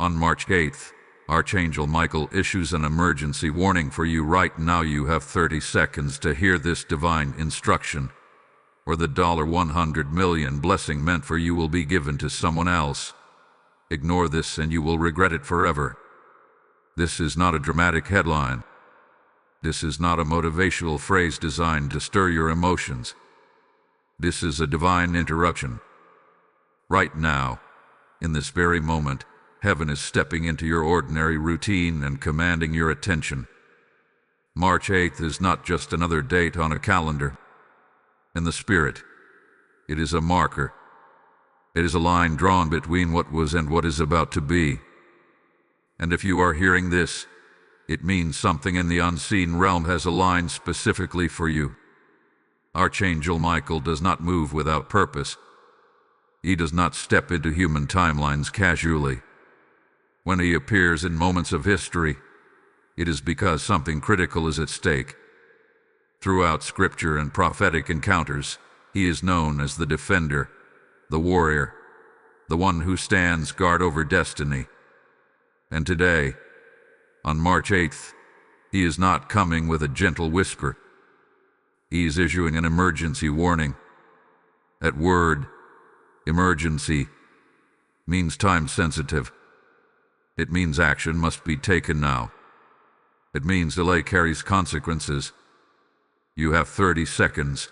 On March 8th, Archangel Michael issues an emergency warning for you right now. You have 30 seconds to hear this divine instruction, or the $100 million blessing meant for you will be given to someone else. Ignore this and you will regret it forever. This is not a dramatic headline. This is not a motivational phrase designed to stir your emotions. This is a divine interruption. Right now, in this very moment, heaven is stepping into your ordinary routine and commanding your attention. March 8th is not just another date on a calendar. In the spirit, it is a marker. It is a line drawn between what was and what is about to be. And if you are hearing this, it means something in the unseen realm has aligned specifically for you. Archangel Michael does not move without purpose. He does not step into human timelines casually. When he appears in moments of history, it is because something critical is at stake. Throughout scripture and prophetic encounters, he is known as the defender, the warrior, the one who stands guard over destiny. And today, on March 8th, he is not coming with a gentle whisper. He is issuing an emergency warning. That word, emergency, means time sensitive. It means action must be taken now. It means delay carries consequences. You have 30 seconds.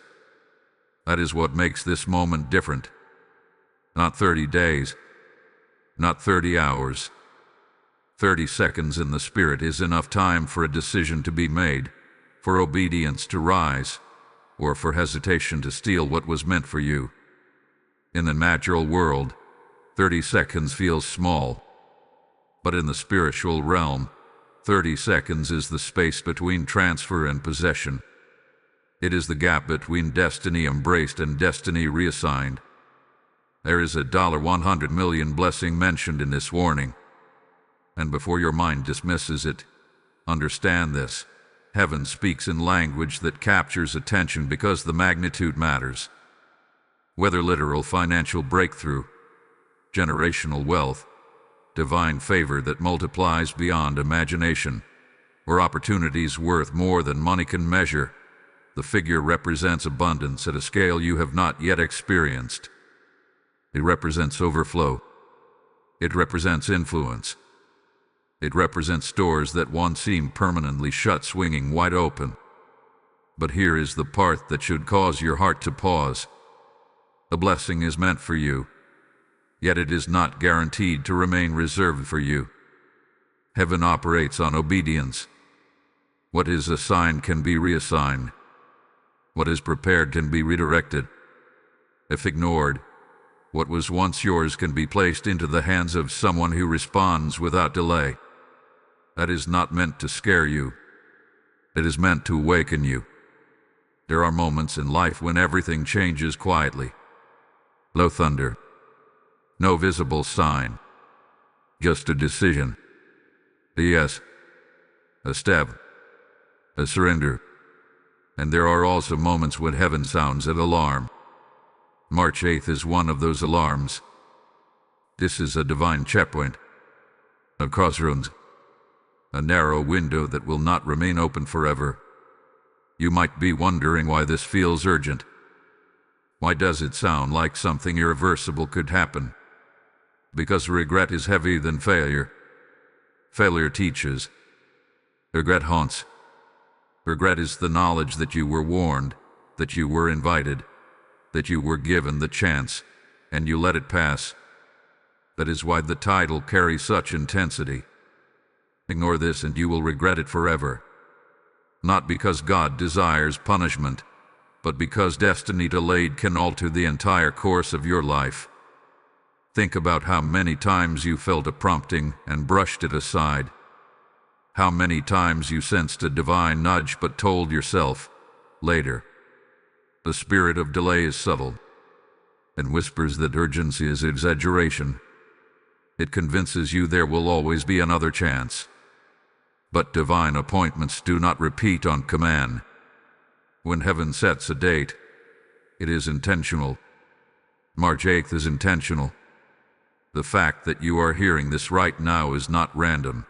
That is what makes this moment different. Not 30 days, not 30 hours. 30 seconds in the spirit is enough time for a decision to be made, for obedience to rise, or for hesitation to steal what was meant for you. In the natural world, 30 seconds feels small. But in the spiritual realm, 30 seconds is the space between transfer and possession. It is the gap between destiny embraced and destiny reassigned. There is a $100 million blessing mentioned in this warning. And before your mind dismisses it, understand this. Heaven speaks in language that captures attention because the magnitude matters. Whether literal financial breakthrough, generational wealth, divine favor that multiplies beyond imagination, or opportunities worth more than money can measure, the figure represents abundance at a scale you have not yet experienced. It represents overflow. It represents influence. It represents doors that once seemed permanently shut swinging wide open. But here is the part that should cause your heart to pause. The blessing is meant for you, yet it is not guaranteed to remain reserved for you. Heaven operates on obedience. What is assigned can be reassigned. What is prepared can be redirected. If ignored, what was once yours can be placed into the hands of someone who responds without delay. That is not meant to scare you. It is meant to awaken you. There are moments in life when everything changes quietly. Low thunder. No visible sign. Just a decision. A yes. A step. A surrender. And there are also moments when heaven sounds an alarm. March 8th is one of those alarms. This is a divine checkpoint. A crossroads. A narrow window that will not remain open forever. You might be wondering why this feels urgent. Why does it sound like something irreversible could happen? Because regret is heavier than failure. Failure teaches. Regret haunts. Regret is the knowledge that you were warned, that you were invited, that you were given the chance, and you let it pass. That is why the title carries such intensity. Ignore this and you will regret it forever. Not because God desires punishment, but because destiny delayed can alter the entire course of your life. Think about how many times you felt a prompting and brushed it aside. How many times you sensed a divine nudge but told yourself, later. The spirit of delay is subtle, and whispers that urgency is exaggeration. It convinces you there will always be another chance. But divine appointments do not repeat on command. When heaven sets a date, it is intentional. March 8th is intentional. The fact that you are hearing this right now is not random.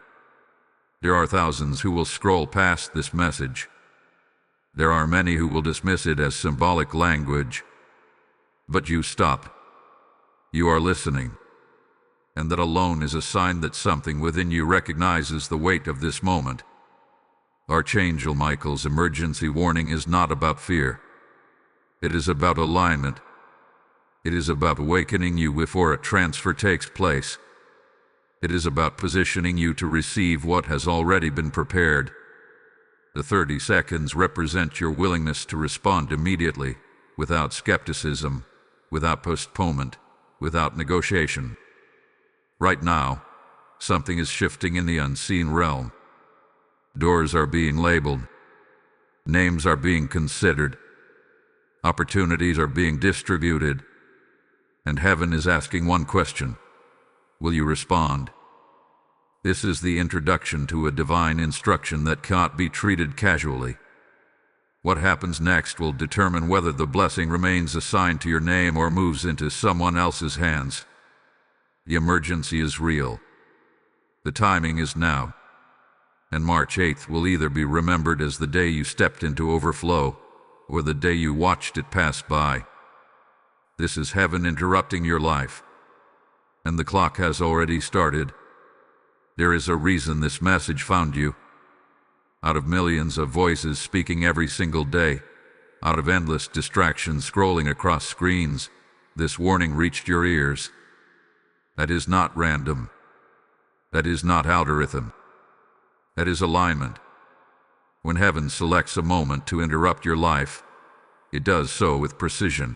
There are thousands who will scroll past this message. There are many who will dismiss it as symbolic language. But you stop. You are listening. And that alone is a sign that something within you recognizes the weight of this moment. Archangel Michael's emergency warning is not about fear. It is about alignment. It is about awakening you before a transfer takes place. It is about positioning you to receive what has already been prepared. The 30 seconds represent your willingness to respond immediately, without skepticism, without postponement, without negotiation. Right now, something is shifting in the unseen realm. Doors are being labeled. Names are being considered. Opportunities are being distributed. And heaven is asking one question: will you respond? This is the introduction to a divine instruction that cannot be treated casually. What happens next will determine whether the blessing remains assigned to your name or moves into someone else's hands. The emergency is real. The timing is now. And March 8th will either be remembered as the day you stepped into overflow, or the day you watched it pass by. This is heaven interrupting your life. And the clock has already started. There is a reason this message found you. Out of millions of voices speaking every single day, out of endless distractions scrolling across screens, this warning reached your ears. That is not random. That is not algorithm. That is alignment. When heaven selects a moment to interrupt your life, it does so with precision.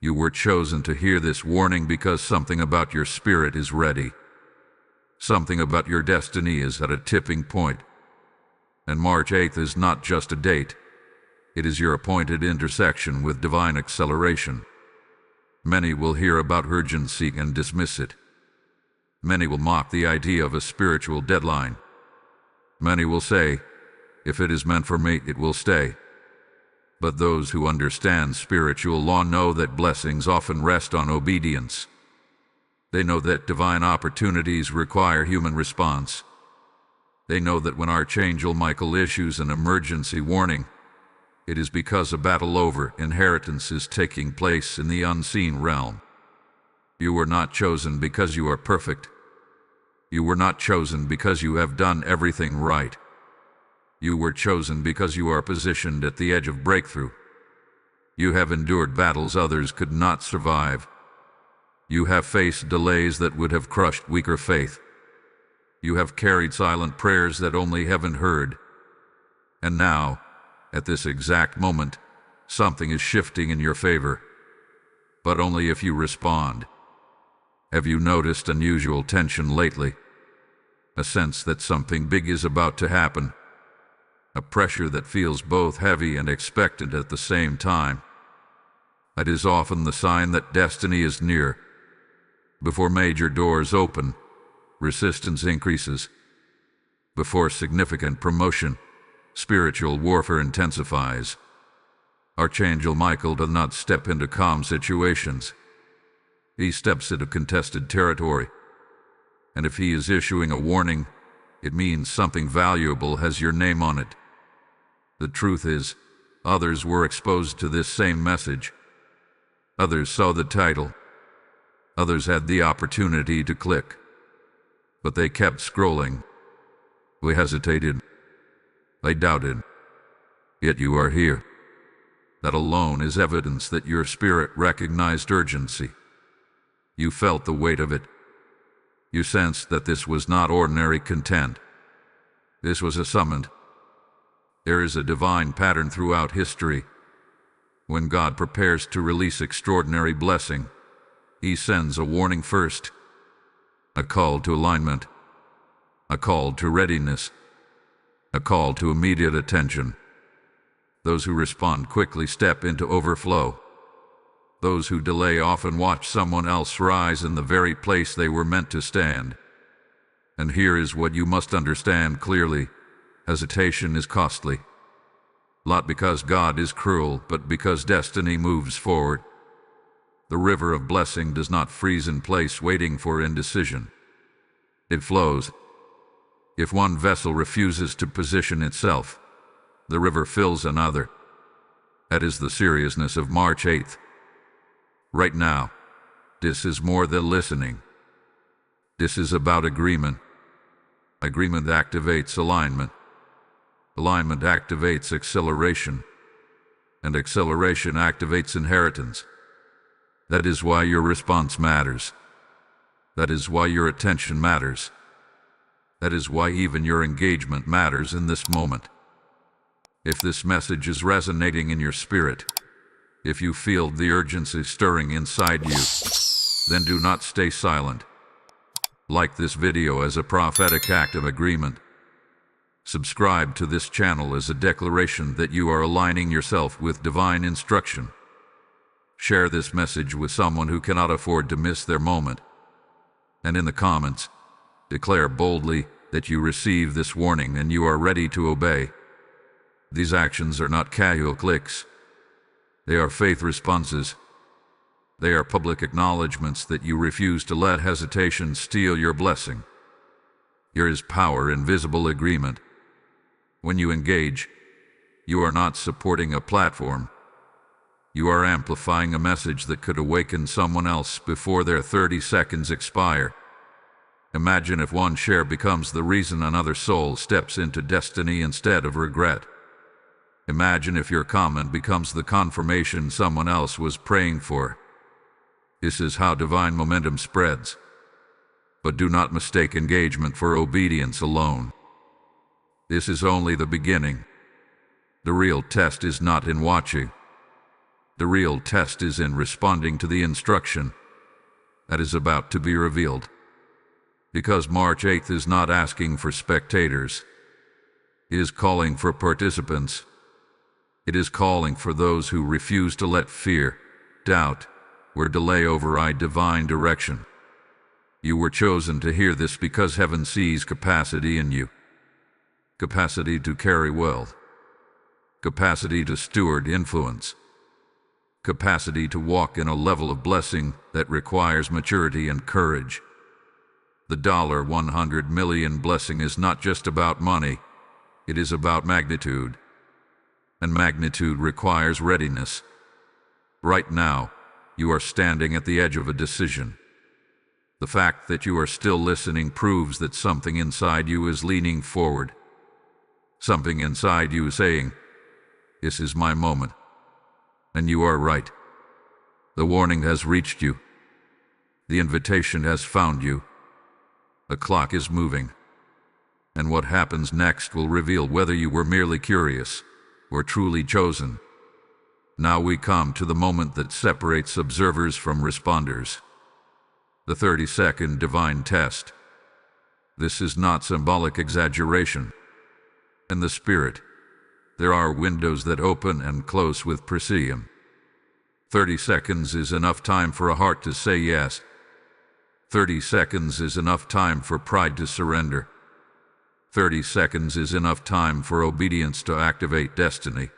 You were chosen to hear this warning because something about your spirit is ready. Something about your destiny is at a tipping point. And March 8th is not just a date. It is your appointed intersection with divine acceleration. Many will hear about urgency and dismiss it. Many will mock the idea of a spiritual deadline. Many will say, if it is meant for me, it will stay. But those who understand spiritual law know that blessings often rest on obedience. They know that divine opportunities require human response. They know that when Archangel Michael issues an emergency warning, it is because a battle over inheritance is taking place in the unseen realm. You were not chosen because you are perfect. You were not chosen because you have done everything right. You were chosen because you are positioned at the edge of breakthrough. You have endured battles others could not survive. You have faced delays that would have crushed weaker faith. You have carried silent prayers that only heaven heard. And now, at this exact moment, something is shifting in your favor. But only if you respond. Have you noticed unusual tension lately? A sense that something big is about to happen. A pressure that feels both heavy and expectant at the same time. That is often the sign that destiny is near. Before major doors open, resistance increases. Before significant promotion, spiritual warfare intensifies. Archangel Michael does not step into calm situations. He steps into contested territory. And if he is issuing a warning, it means something valuable has your name on it. The truth is, others were exposed to this same message. Others saw the title. Others had the opportunity to click. But they kept scrolling. They hesitated. They doubted. Yet you are here. That alone is evidence that your spirit recognized urgency. You felt the weight of it. You sensed that this was not ordinary content. This was a summon. There is a divine pattern throughout history. When God prepares to release extraordinary blessing, He sends a warning first, a call to alignment, a call to readiness, a call to immediate attention. Those who respond quickly step into overflow. Those who delay often watch someone else rise in the very place they were meant to stand. And here is what you must understand clearly. Hesitation is costly. Not because God is cruel, but because destiny moves forward. The river of blessing does not freeze in place waiting for indecision. It flows. If one vessel refuses to position itself, the river fills another. That is the seriousness of March 8th. Right now, this is more than listening. This is about agreement. Agreement activates alignment. Alignment activates acceleration. And acceleration activates inheritance. That is why your response matters. That is why your attention matters. That is why even your engagement matters in this moment. If this message is resonating in your spirit, if you feel the urgency stirring inside you, then do not stay silent. Like this video as a prophetic act of agreement. Subscribe to this channel as a declaration that you are aligning yourself with divine instruction. Share this message with someone who cannot afford to miss their moment. And in the comments, declare boldly that you receive this warning and you are ready to obey. These actions are not casual clicks. They are faith responses. They are public acknowledgments that you refuse to let hesitation steal your blessing. Here is power in visible agreement. When you engage, you are not supporting a platform. You are amplifying a message that could awaken someone else before their 30 seconds expire. Imagine if one share becomes the reason another soul steps into destiny instead of regret. Imagine if your comment becomes the confirmation someone else was praying for. This is how divine momentum spreads. But do not mistake engagement for obedience alone. This is only the beginning. The real test is not in watching. The real test is in responding to the instruction that is about to be revealed. Because March 8th is not asking for spectators. It is calling for participants. It is calling for those who refuse to let fear, doubt, or delay override divine direction. You were chosen to hear this because heaven sees capacity in you. Capacity to carry wealth. Capacity to steward influence. Capacity to walk in a level of blessing that requires maturity and courage. The $100 million blessing is not just about money, it is about magnitude. And magnitude requires readiness. Right now, you are standing at the edge of a decision. The fact that you are still listening proves that something inside you is leaning forward. Something inside you is saying, "This is my moment." And you are right. The warning has reached you. The invitation has found you. The clock is moving. And what happens next will reveal whether you were merely curious or truly chosen. Now we come to the moment that separates observers from responders. The 30-second divine test. This is not symbolic exaggeration. In the spirit, there are windows that open and close with precision. 30 seconds is enough time for a heart to say yes. 30 seconds is enough time for pride to surrender. 30 seconds is enough time for obedience to activate destiny.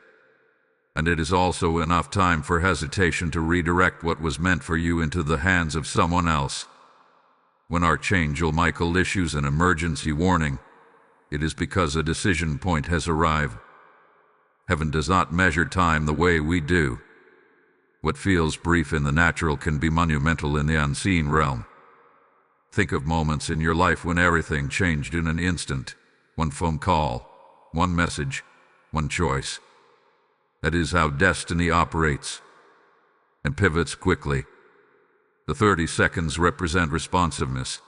And it is also enough time for hesitation to redirect what was meant for you into the hands of someone else. When Archangel Michael issues an emergency warning, it is because a decision point has arrived. Heaven does not measure time the way we do. What feels brief in the natural can be monumental in the unseen realm. Think of moments in your life when everything changed in an instant. One phone call, one message, one choice. That is how destiny operates and pivots quickly. The 30 seconds represent responsiveness.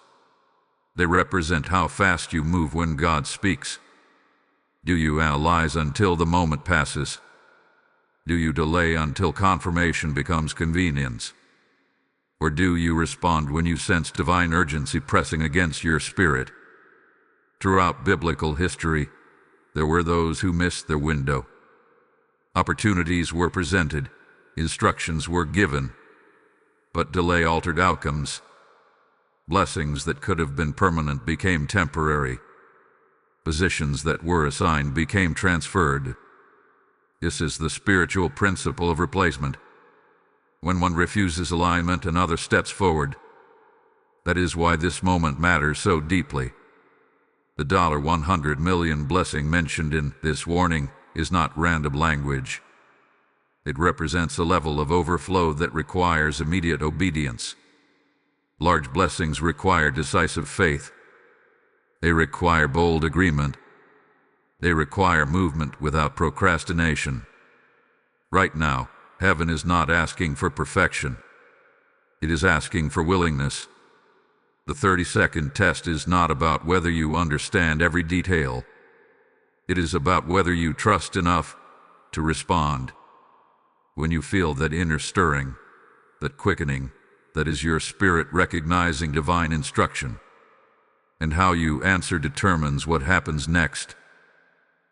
They represent how fast you move when God speaks. Do you analyze until the moment passes? Do you delay until confirmation becomes convenience? Or do you respond when you sense divine urgency pressing against your spirit? Throughout biblical history, there were those who missed their window. Opportunities were presented, instructions were given, but delay altered outcomes. Blessings that could have been permanent became temporary. Positions that were assigned became transferred. This is the spiritual principle of replacement. When one refuses alignment, another steps forward. That is why this moment matters so deeply. The $100 million blessing mentioned in this warning is not random language. It represents a level of overflow that requires immediate obedience. Large blessings require decisive faith. They require bold agreement. They require movement without procrastination. Right now, heaven is not asking for perfection. It is asking for willingness. The 30-second test is not about whether you understand every detail. It is about whether you trust enough to respond. When you feel that inner stirring, that quickening, that is your spirit recognizing divine instruction. And how you answer determines what happens next.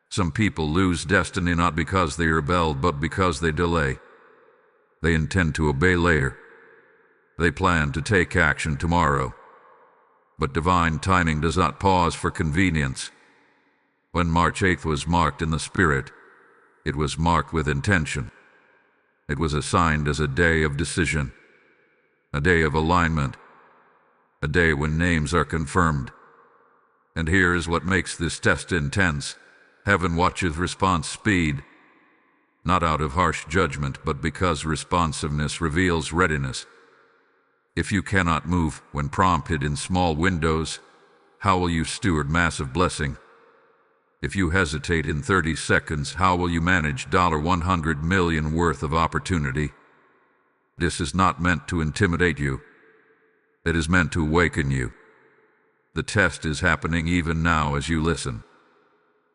Some people lose destiny not because they rebel, but because they delay. They intend to obey later. They plan to take action tomorrow. But divine timing does not pause for convenience. When March 8th was marked in the Spirit, it was marked with intention. It was assigned as a day of decision, a day of alignment, a day when names are confirmed. And here is what makes this test intense. Heaven watches response speed, not out of harsh judgment, but because responsiveness reveals readiness. If you cannot move when prompted in small windows, how will you steward massive blessing? If you hesitate in 30 seconds, how will you manage $100 million worth of opportunity? This is not meant to intimidate you. It is meant to awaken you. The test is happening even now as you listen.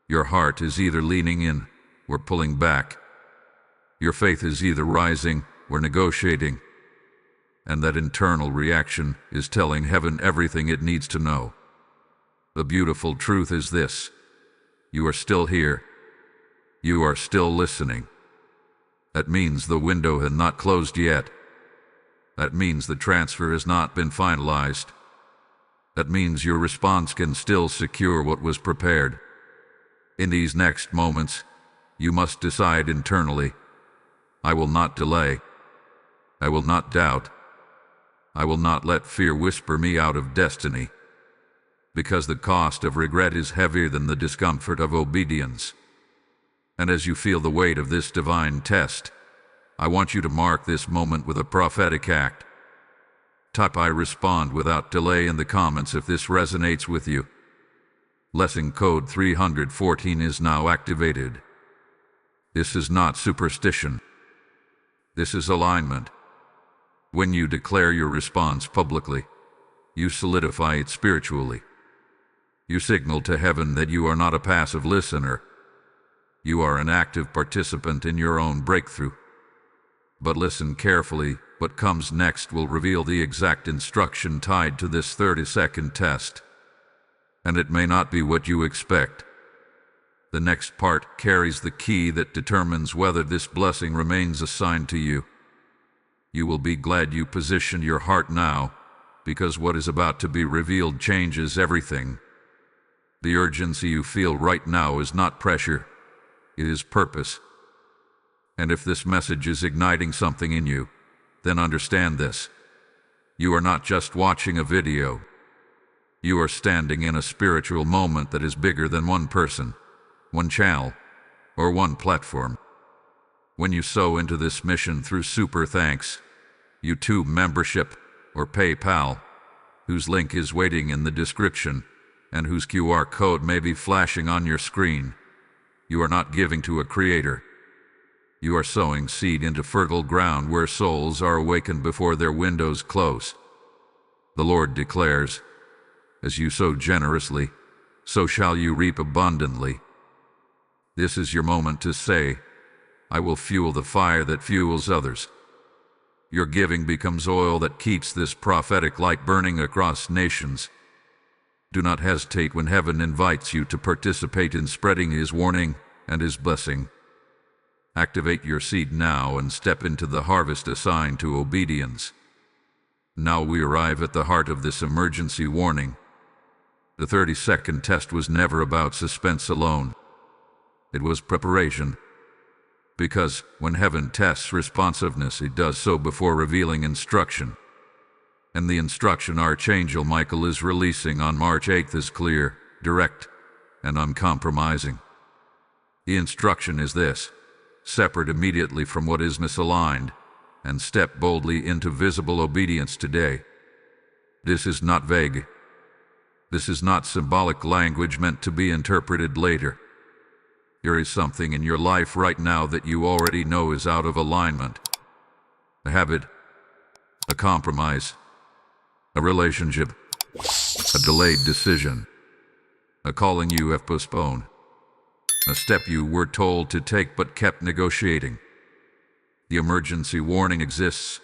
Your heart is either leaning in or pulling back. Your faith is either rising or negotiating. And that internal reaction is telling heaven everything it needs to know. The beautiful truth is this: you are still here. You are still listening. That means the window had not closed yet. That means the transfer has not been finalized. That means your response can still secure what was prepared. In these next moments, you must decide internally: I will not delay. I will not doubt. I will not let fear whisper me out of destiny. Because the cost of regret is heavier than the discomfort of obedience. And as you feel the weight of this divine test, I want you to mark this moment with a prophetic act. Type "I respond" without delay in the comments if this resonates with you. Lesson code 314 is now activated. This is not superstition. This is alignment. When you declare your response publicly, you solidify it spiritually. You signal to heaven that you are not a passive listener. You are an active participant in your own breakthrough. But listen carefully, what comes next will reveal the exact instruction tied to this 30-second test. And it may not be what you expect. The next part carries the key that determines whether this blessing remains assigned to you. You will be glad you positioned your heart now, because what is about to be revealed changes everything. The urgency you feel right now is not pressure, it is purpose. And if this message is igniting something in you, then understand this: you are not just watching a video. You are standing in a spiritual moment that is bigger than one person, one channel, or one platform. When you sow into this mission through Super Thanks, YouTube membership, or PayPal, whose link is waiting in the description, and whose QR code may be flashing on your screen, you are not giving to a creator. You are sowing seed into fertile ground where souls are awakened before their windows close. The Lord declares, as you sow generously, so shall you reap abundantly. This is your moment to say, I will fuel the fire that fuels others. Your giving becomes oil that keeps this prophetic light burning across nations. Do not hesitate when heaven invites you to participate in spreading His warning and His blessing. Activate your seed now and step into the harvest assigned to obedience. Now we arrive at the heart of this emergency warning. The 30-second test was never about suspense alone. It was preparation. Because when heaven tests responsiveness, it does so before revealing instruction. And the instruction Archangel Michael is releasing on March 8th is clear, direct, and uncompromising. The instruction is this: separate immediately from what is misaligned, and step boldly into visible obedience today. This is not vague. This is not symbolic language meant to be interpreted later. There is something in your life right now that you already know is out of alignment. A habit, a compromise, a relationship, a delayed decision, a calling you have postponed, a step you were told to take but kept negotiating. The emergency warning exists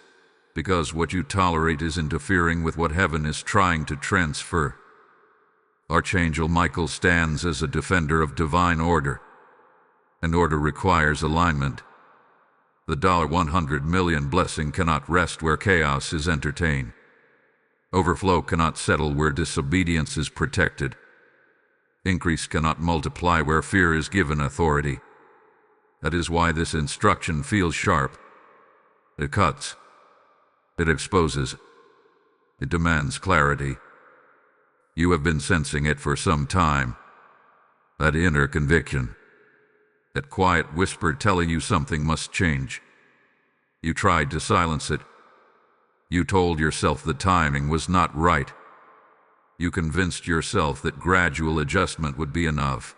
because what you tolerate is interfering with what heaven is trying to transfer. Archangel Michael stands as a defender of divine order, and order requires alignment. The $100 million blessing cannot rest where chaos is entertained. Overflow cannot settle where disobedience is protected. Increase cannot multiply where fear is given authority. That is why this instruction feels sharp. It cuts. It exposes. It demands clarity. You have been sensing it for some time. That inner conviction. That quiet whisper telling you something must change. You tried to silence it. You told yourself the timing was not right. You convinced yourself that gradual adjustment would be enough.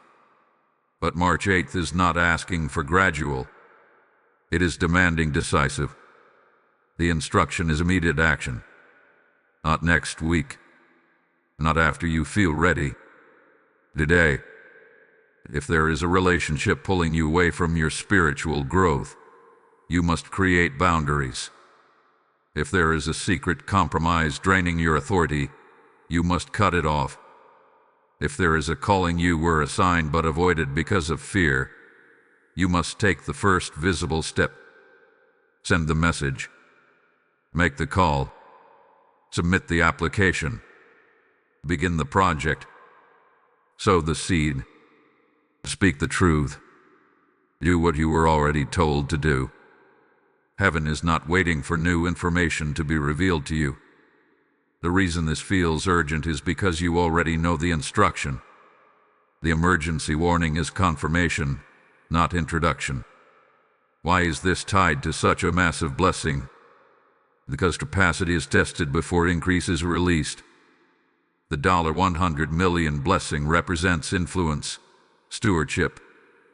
But March 8th is not asking for gradual. It is demanding decisive. The instruction is immediate action. Not next week. Not after you feel ready. Today. If there is a relationship pulling you away from your spiritual growth, you must create boundaries. If there is a secret compromise draining your authority, you must cut it off. If there is a calling you were assigned but avoided because of fear, you must take the first visible step. Send the message. Make the call. Submit the application. Begin the project. Sow the seed. Speak the truth. Do what you were already told to do. Heaven is not waiting for new information to be revealed to you. The reason this feels urgent is because you already know the instruction. The emergency warning is confirmation, not introduction. Why is this tied to such a massive blessing? Because capacity is tested before increase is released. The $100 million blessing represents influence, stewardship,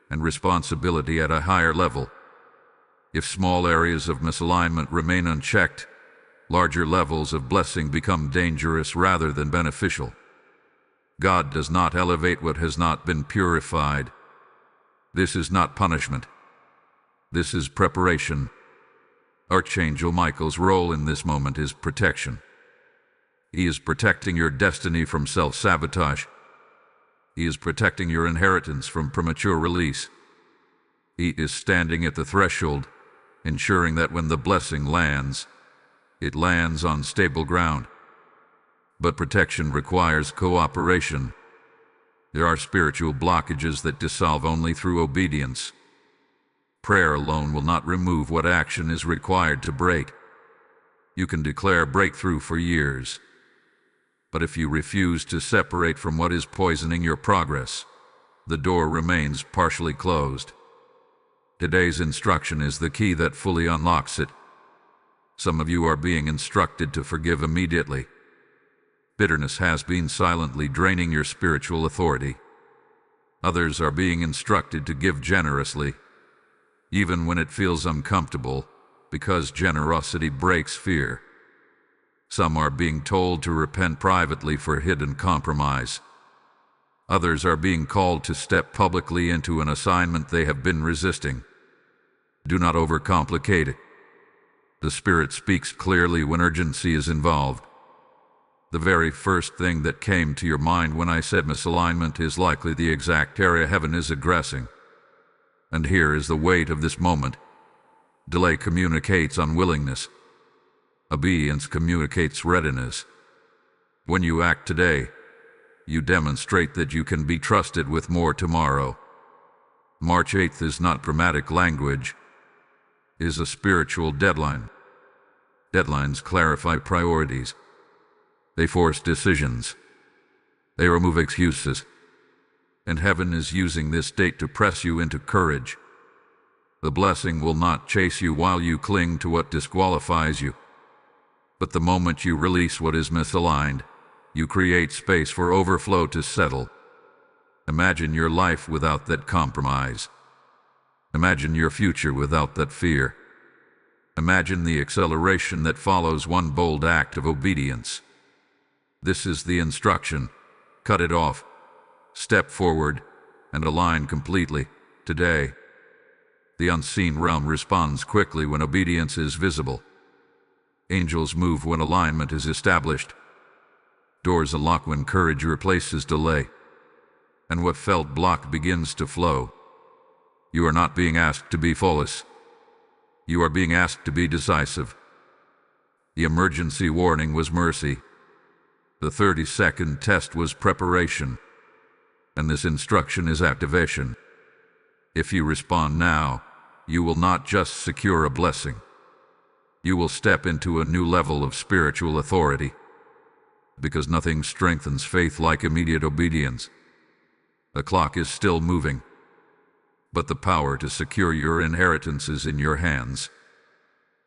and responsibility at a higher level. If small areas of misalignment remain unchecked, larger levels of blessing become dangerous rather than beneficial. God does not elevate what has not been purified. This is not punishment. This is preparation. Archangel Michael's role in this moment is protection. He is protecting your destiny from self-sabotage. He is protecting your inheritance from premature release. He is standing at the threshold, ensuring that when the blessing lands, it lands on stable ground. But protection requires cooperation. There are spiritual blockages that dissolve only through obedience. Prayer alone will not remove what action is required to break. You can declare breakthrough for years, but if you refuse to separate from what is poisoning your progress, the door remains partially closed. Today's instruction is the key that fully unlocks it. Some of you are being instructed to forgive immediately. Bitterness has been silently draining your spiritual authority. Others are being instructed to give generously, even when it feels uncomfortable, because generosity breaks fear. Some are being told to repent privately for hidden compromise. Others are being called to step publicly into an assignment they have been resisting. Do not overcomplicate it. The Spirit speaks clearly when urgency is involved. The very first thing that came to your mind when I said misalignment is likely the exact area heaven is aggressing. And here is the weight of this moment. Delay communicates unwillingness. Obedience communicates readiness. When you act today, you demonstrate that you can be trusted with more tomorrow. March 8th is not dramatic language, it is a spiritual deadline. Deadlines clarify priorities. They force decisions. They remove excuses. And heaven is using this date to press you into courage. The blessing will not chase you while you cling to what disqualifies you. But the moment you release what is misaligned, you create space for overflow to settle. Imagine your life without that compromise. Imagine your future without that fear. Imagine the acceleration that follows one bold act of obedience. This is the instruction. Cut it off. Step forward and align completely today. The unseen realm responds quickly when obedience is visible. Angels move when alignment is established. Doors unlock when courage replaces delay. And what felt blocked begins to flow. You are not being asked to be flawless. You are being asked to be decisive. The emergency warning was mercy. The 30-second test was preparation. And this instruction is activation. If you respond now, you will not just secure a blessing. You will step into a new level of spiritual authority. Because nothing strengthens faith like immediate obedience. The clock is still moving, but the power to secure your inheritance is in your hands.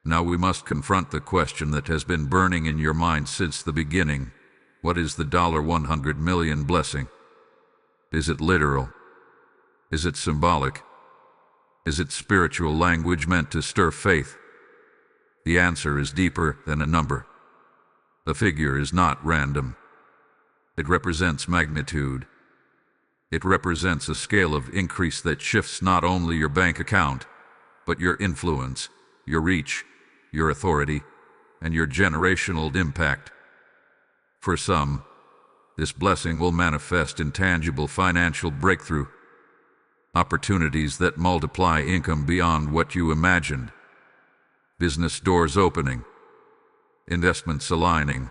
Now we must confront the question that has been burning in your mind since the beginning. What is the $100 million blessing? Is it literal? Is it symbolic? Is it spiritual language meant to stir faith? The answer is deeper than a number. The figure is not random. It represents magnitude. It represents a scale of increase that shifts not only your bank account, but your influence, your reach, your authority, and your generational impact. For some, this blessing will manifest in tangible financial breakthrough, opportunities that multiply income beyond what you imagined, business doors opening, investments aligning,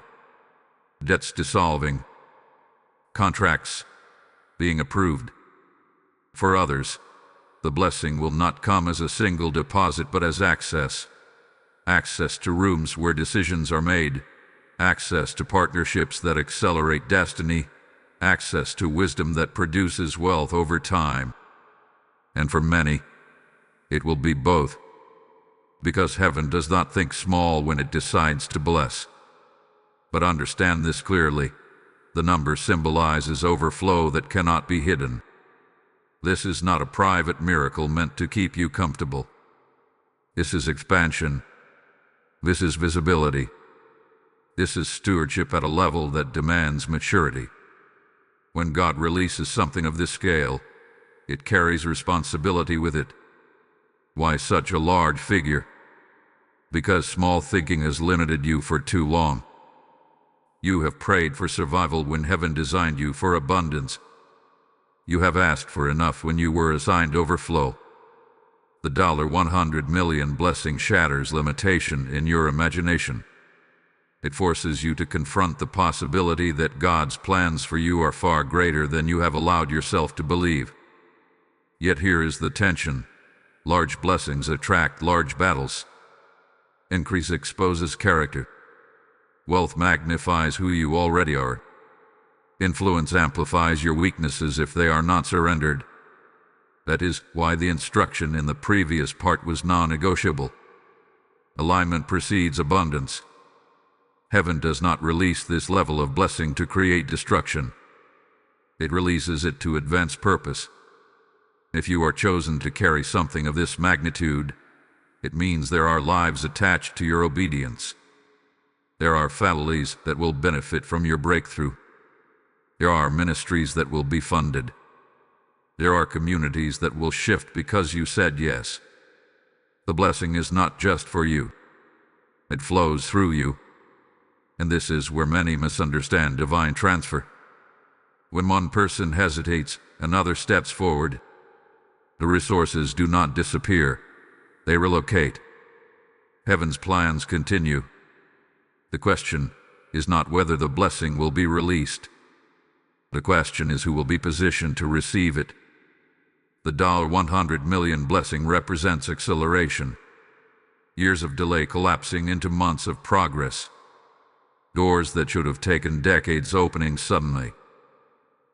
debts dissolving, contracts being approved. For others, the blessing will not come as a single deposit but as access. Access to rooms where decisions are made, access to partnerships that accelerate destiny, access to wisdom that produces wealth over time. And for many, it will be both. Because heaven does not think small when it decides to bless. But understand this clearly. The number symbolizes overflow that cannot be hidden. This is not a private miracle meant to keep you comfortable. This is expansion. This is visibility. This is stewardship at a level that demands maturity. When God releases something of this scale, it carries responsibility with it. Why such a large figure? Because small thinking has limited you for too long. You have prayed for survival when heaven designed you for abundance. You have asked for enough when you were assigned overflow. The $100 million blessing shatters limitation in your imagination. It forces you to confront the possibility that God's plans for you are far greater than you have allowed yourself to believe. Yet here is the tension. Large blessings attract large battles. Increase exposes character. Wealth magnifies who you already are. Influence amplifies your weaknesses if they are not surrendered. That is why the instruction in the previous part was non-negotiable. Alignment precedes abundance. Heaven does not release this level of blessing to create destruction. It releases it to advance purpose. If you are chosen to carry something of this magnitude, it means there are lives attached to your obedience. There are families that will benefit from your breakthrough. There are ministries that will be funded. There are communities that will shift because you said yes. The blessing is not just for you. It flows through you. And this is where many misunderstand divine transfer. When one person hesitates, another steps forward. The resources do not disappear. They relocate. Heaven's plans continue. The question is not whether the blessing will be released. The question is who will be positioned to receive it. The $100 million blessing represents acceleration. Years of delay collapsing into months of progress. Doors that should have taken decades opening suddenly.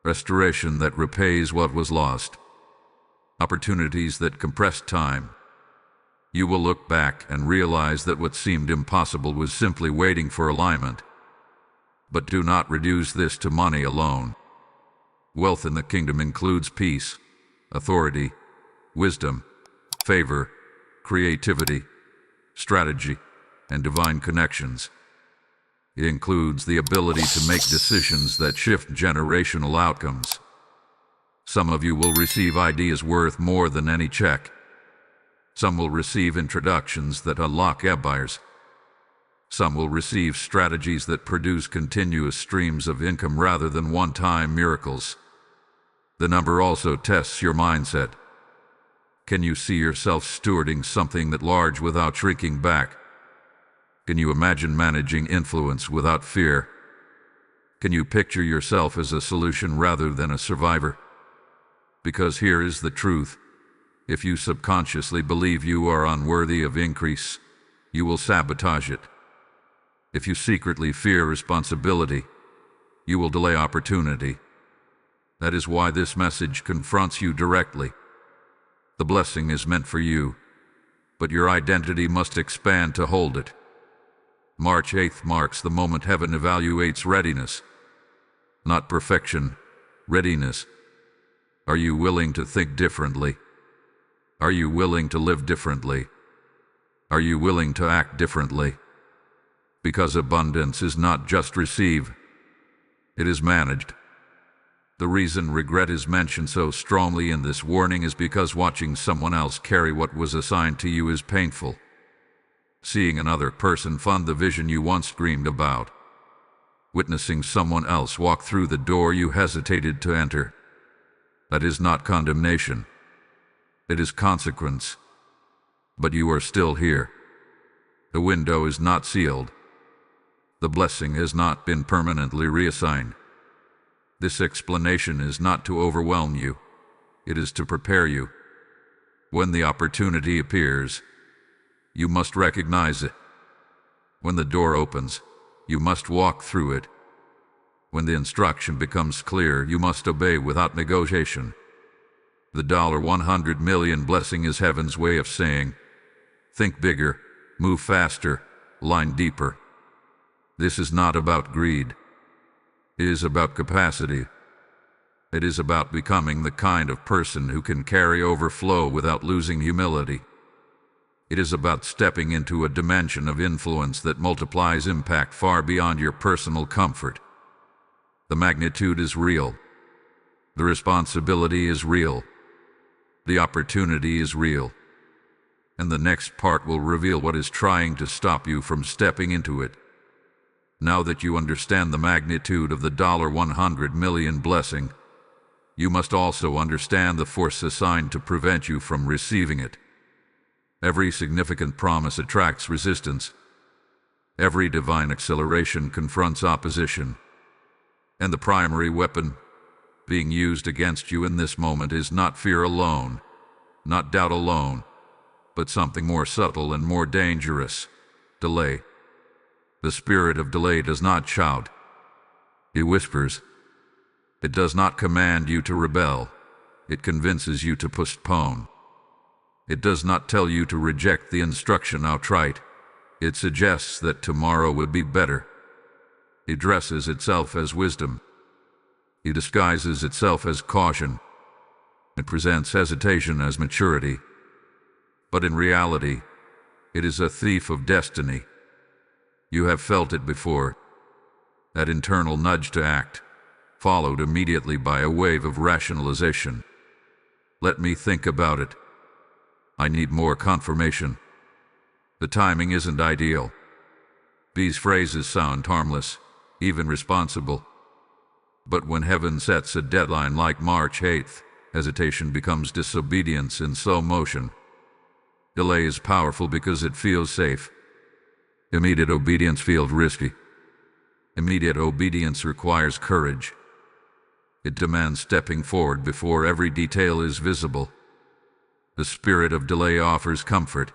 Restoration that repays what was lost. Opportunities that compress time. You will look back and realize that what seemed impossible was simply waiting for alignment. But do not reduce this to money alone. Wealth in the kingdom includes peace, authority, wisdom, favor, creativity, strategy, and divine connections. It includes the ability to make decisions that shift generational outcomes. Some of you will receive ideas worth more than any check. Some will receive introductions that unlock empires. Some will receive strategies that produce continuous streams of income rather than one-time miracles. The number also tests your mindset. Can you see yourself stewarding something that large without shrinking back? Can you imagine managing influence without fear? Can you picture yourself as a solution rather than a survivor? Because here is the truth. If you subconsciously believe you are unworthy of increase, you will sabotage it. If you secretly fear responsibility, you will delay opportunity. That is why this message confronts you directly. The blessing is meant for you, but your identity must expand to hold it. March 8th marks the moment heaven evaluates readiness. Not perfection, readiness. Are you willing to think differently? Are you willing to live differently? Are you willing to act differently? Because abundance is not just received, it is managed. The reason regret is mentioned so strongly in this warning is because watching someone else carry what was assigned to you is painful. Seeing another person fund the vision you once dreamed about. Witnessing someone else walk through the door you hesitated to enter. That is not condemnation. It is consequence. But you are still here. The window is not sealed. The blessing has not been permanently reassigned. This explanation is not to overwhelm you. It is to prepare you. When the opportunity appears, you must recognize it. When the door opens, you must walk through it. When the instruction becomes clear, you must obey without negotiation. The $100 million blessing is heaven's way of saying, think bigger, move faster, line deeper. This is not about greed. It is about capacity. It is about becoming the kind of person who can carry overflow without losing humility. It is about stepping into a dimension of influence that multiplies impact far beyond your personal comfort. The magnitude is real. The responsibility is real. The opportunity is real. And the next part will reveal what is trying to stop you from stepping into it. Now that you understand the magnitude of the $100 million blessing, you must also understand the force assigned to prevent you from receiving it. Every significant promise attracts resistance. Every divine acceleration confronts opposition. And the primary weapon being used against you in this moment is not fear alone, not doubt alone, but something more subtle and more dangerous: delay. The spirit of delay does not shout. It whispers. It does not command you to rebel. It convinces you to postpone. It does not tell you to reject the instruction outright. It suggests that tomorrow will be better. It dresses itself as wisdom. It disguises itself as caution. It presents hesitation as maturity. But in reality, it is a thief of destiny. You have felt it before. That internal nudge to act, followed immediately by a wave of rationalization. Let me think about it. I need more confirmation. The timing isn't ideal. These phrases sound harmless, even responsible. But when heaven sets a deadline like March 8th, hesitation becomes disobedience in slow motion. Delay is powerful because it feels safe. Immediate obedience feels risky. Immediate obedience requires courage. It demands stepping forward before every detail is visible, The spirit of delay offers comfort.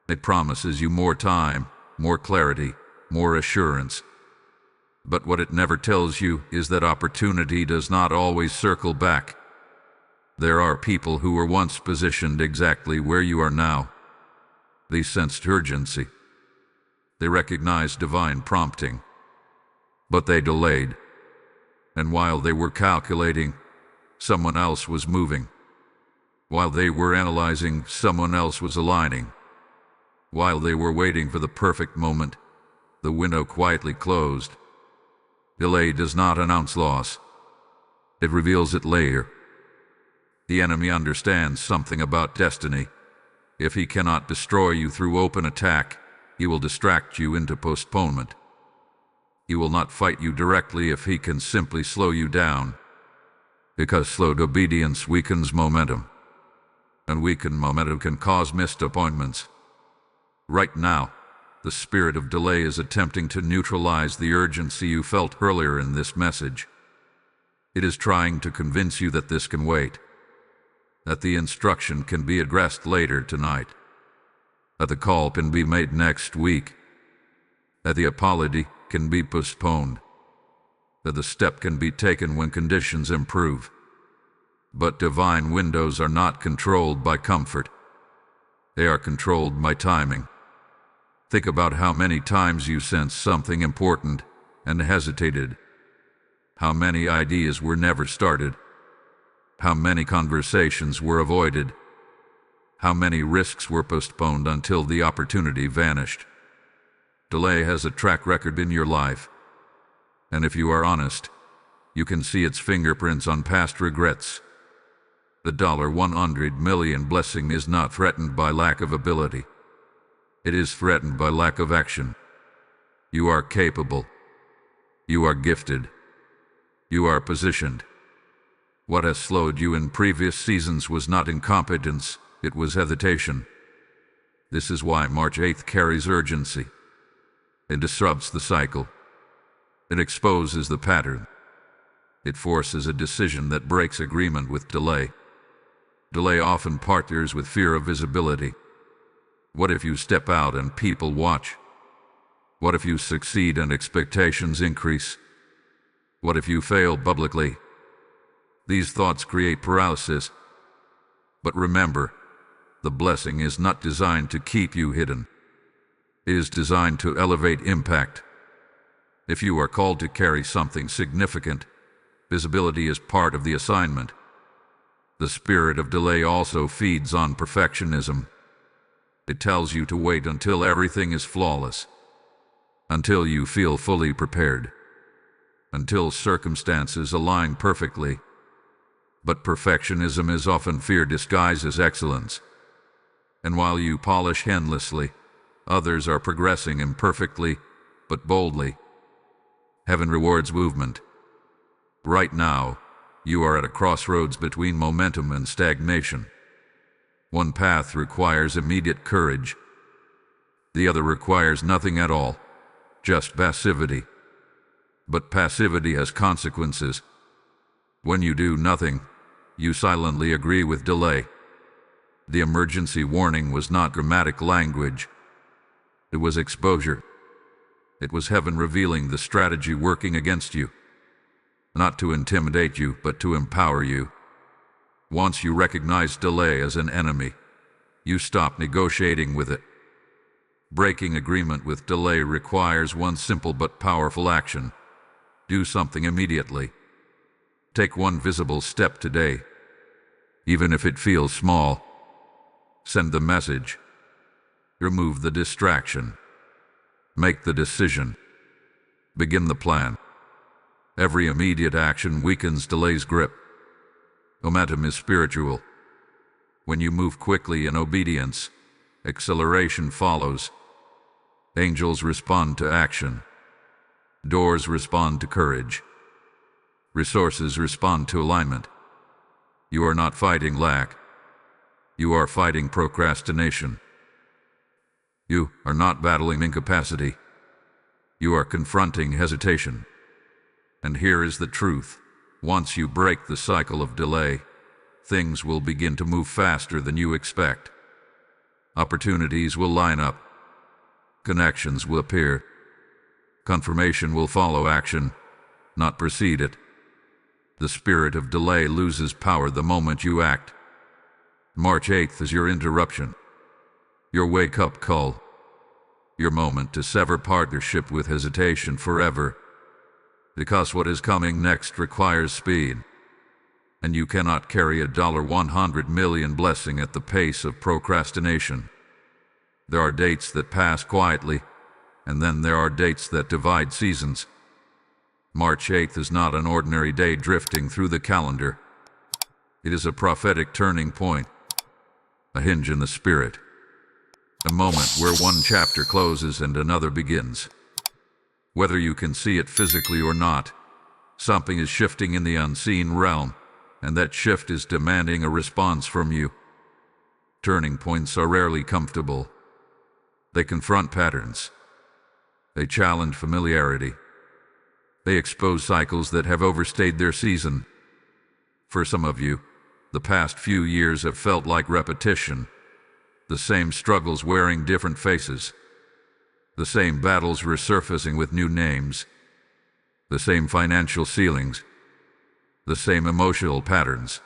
It promises you more time, more clarity, more assurance. But what it never tells you is that opportunity does not always circle back. There are people who were once positioned exactly where you are now. They sensed urgency. They recognized divine prompting. But they delayed. And while they were calculating, someone else was moving. While they were analyzing, someone else was aligning. While they were waiting for the perfect moment, the window quietly closed. Delay does not announce loss. It reveals it later. The enemy understands something about destiny. If he cannot destroy you through open attack, he will distract you into postponement. He will not fight you directly if he can simply slow you down. Because slowed obedience weakens momentum. And weakened momentum can cause missed appointments. Right now, the spirit of delay is attempting to neutralize the urgency you felt earlier in this message. It is trying to convince you that this can wait, that the instruction can be addressed later tonight, that the call can be made next week, that the apology can be postponed, that the step can be taken when conditions improve. But divine windows are not controlled by comfort. They are controlled by timing. Think about how many times you sensed something important and hesitated. How many ideas were never started. How many conversations were avoided. How many risks were postponed until the opportunity vanished. Delay has a track record in your life. And if you are honest, you can see its fingerprints on past regrets. The $100 million blessing is not threatened by lack of ability. It is threatened by lack of action. You are capable. You are gifted. You are positioned. What has slowed you in previous seasons was not incompetence, it was hesitation. This is why March 8th carries urgency. It disrupts the cycle. It exposes the pattern. It forces a decision that breaks agreement with delay. Delay often partners with fear of visibility. What if you step out and people watch? What if you succeed and expectations increase? What if you fail publicly? These thoughts create paralysis. But remember, the blessing is not designed to keep you hidden. It is designed to elevate impact. If you are called to carry something significant, visibility is part of the assignment. The spirit of delay also feeds on perfectionism. It tells you to wait until everything is flawless, until you feel fully prepared, until circumstances align perfectly. But perfectionism is often fear disguised as excellence. And while you polish endlessly, others are progressing imperfectly, but boldly. Heaven rewards movement. Right now, you are at a crossroads between momentum and stagnation. One path requires immediate courage. The other requires nothing at all, just passivity. But passivity has consequences. When you do nothing, you silently agree with delay. The emergency warning was not grammatic language. It was exposure. It was heaven revealing the strategy working against you. Not to intimidate you, but to empower you. Once you recognize delay as an enemy, you stop negotiating with it. Breaking agreement with delay requires one simple but powerful action. Do something immediately. Take one visible step today, even if it feels small. Send the message. Remove the distraction. Make the decision. Begin the plan. Every immediate action weakens delay's grip. Momentum is spiritual. When you move quickly in obedience, acceleration follows. Angels respond to action. Doors respond to courage. Resources respond to alignment. You are not fighting lack. You are fighting procrastination. You are not battling incapacity. You are confronting hesitation. And here is the truth. Once you break the cycle of delay, things will begin to move faster than you expect. Opportunities will line up. Connections will appear. Confirmation will follow action, not precede it. The spirit of delay loses power the moment you act. March 8th is your interruption, your wake-up call, your moment to sever partnership with hesitation forever. Because what is coming next requires speed, and you cannot carry a $100 million blessing at the pace of procrastination. There are dates that pass quietly, and then there are dates that divide seasons. March 8th is not an ordinary day drifting through the calendar. It is a prophetic turning point, a hinge in the spirit, a moment where one chapter closes and another begins. Whether you can see it physically or not, something is shifting in the unseen realm, and that shift is demanding a response from you. Turning points are rarely comfortable. They confront patterns. They challenge familiarity. They expose cycles that have overstayed their season. For some of you, the past few years have felt like repetition, the same struggles wearing different faces, the same battles resurfacing with new names, the same financial ceilings, the same emotional patterns.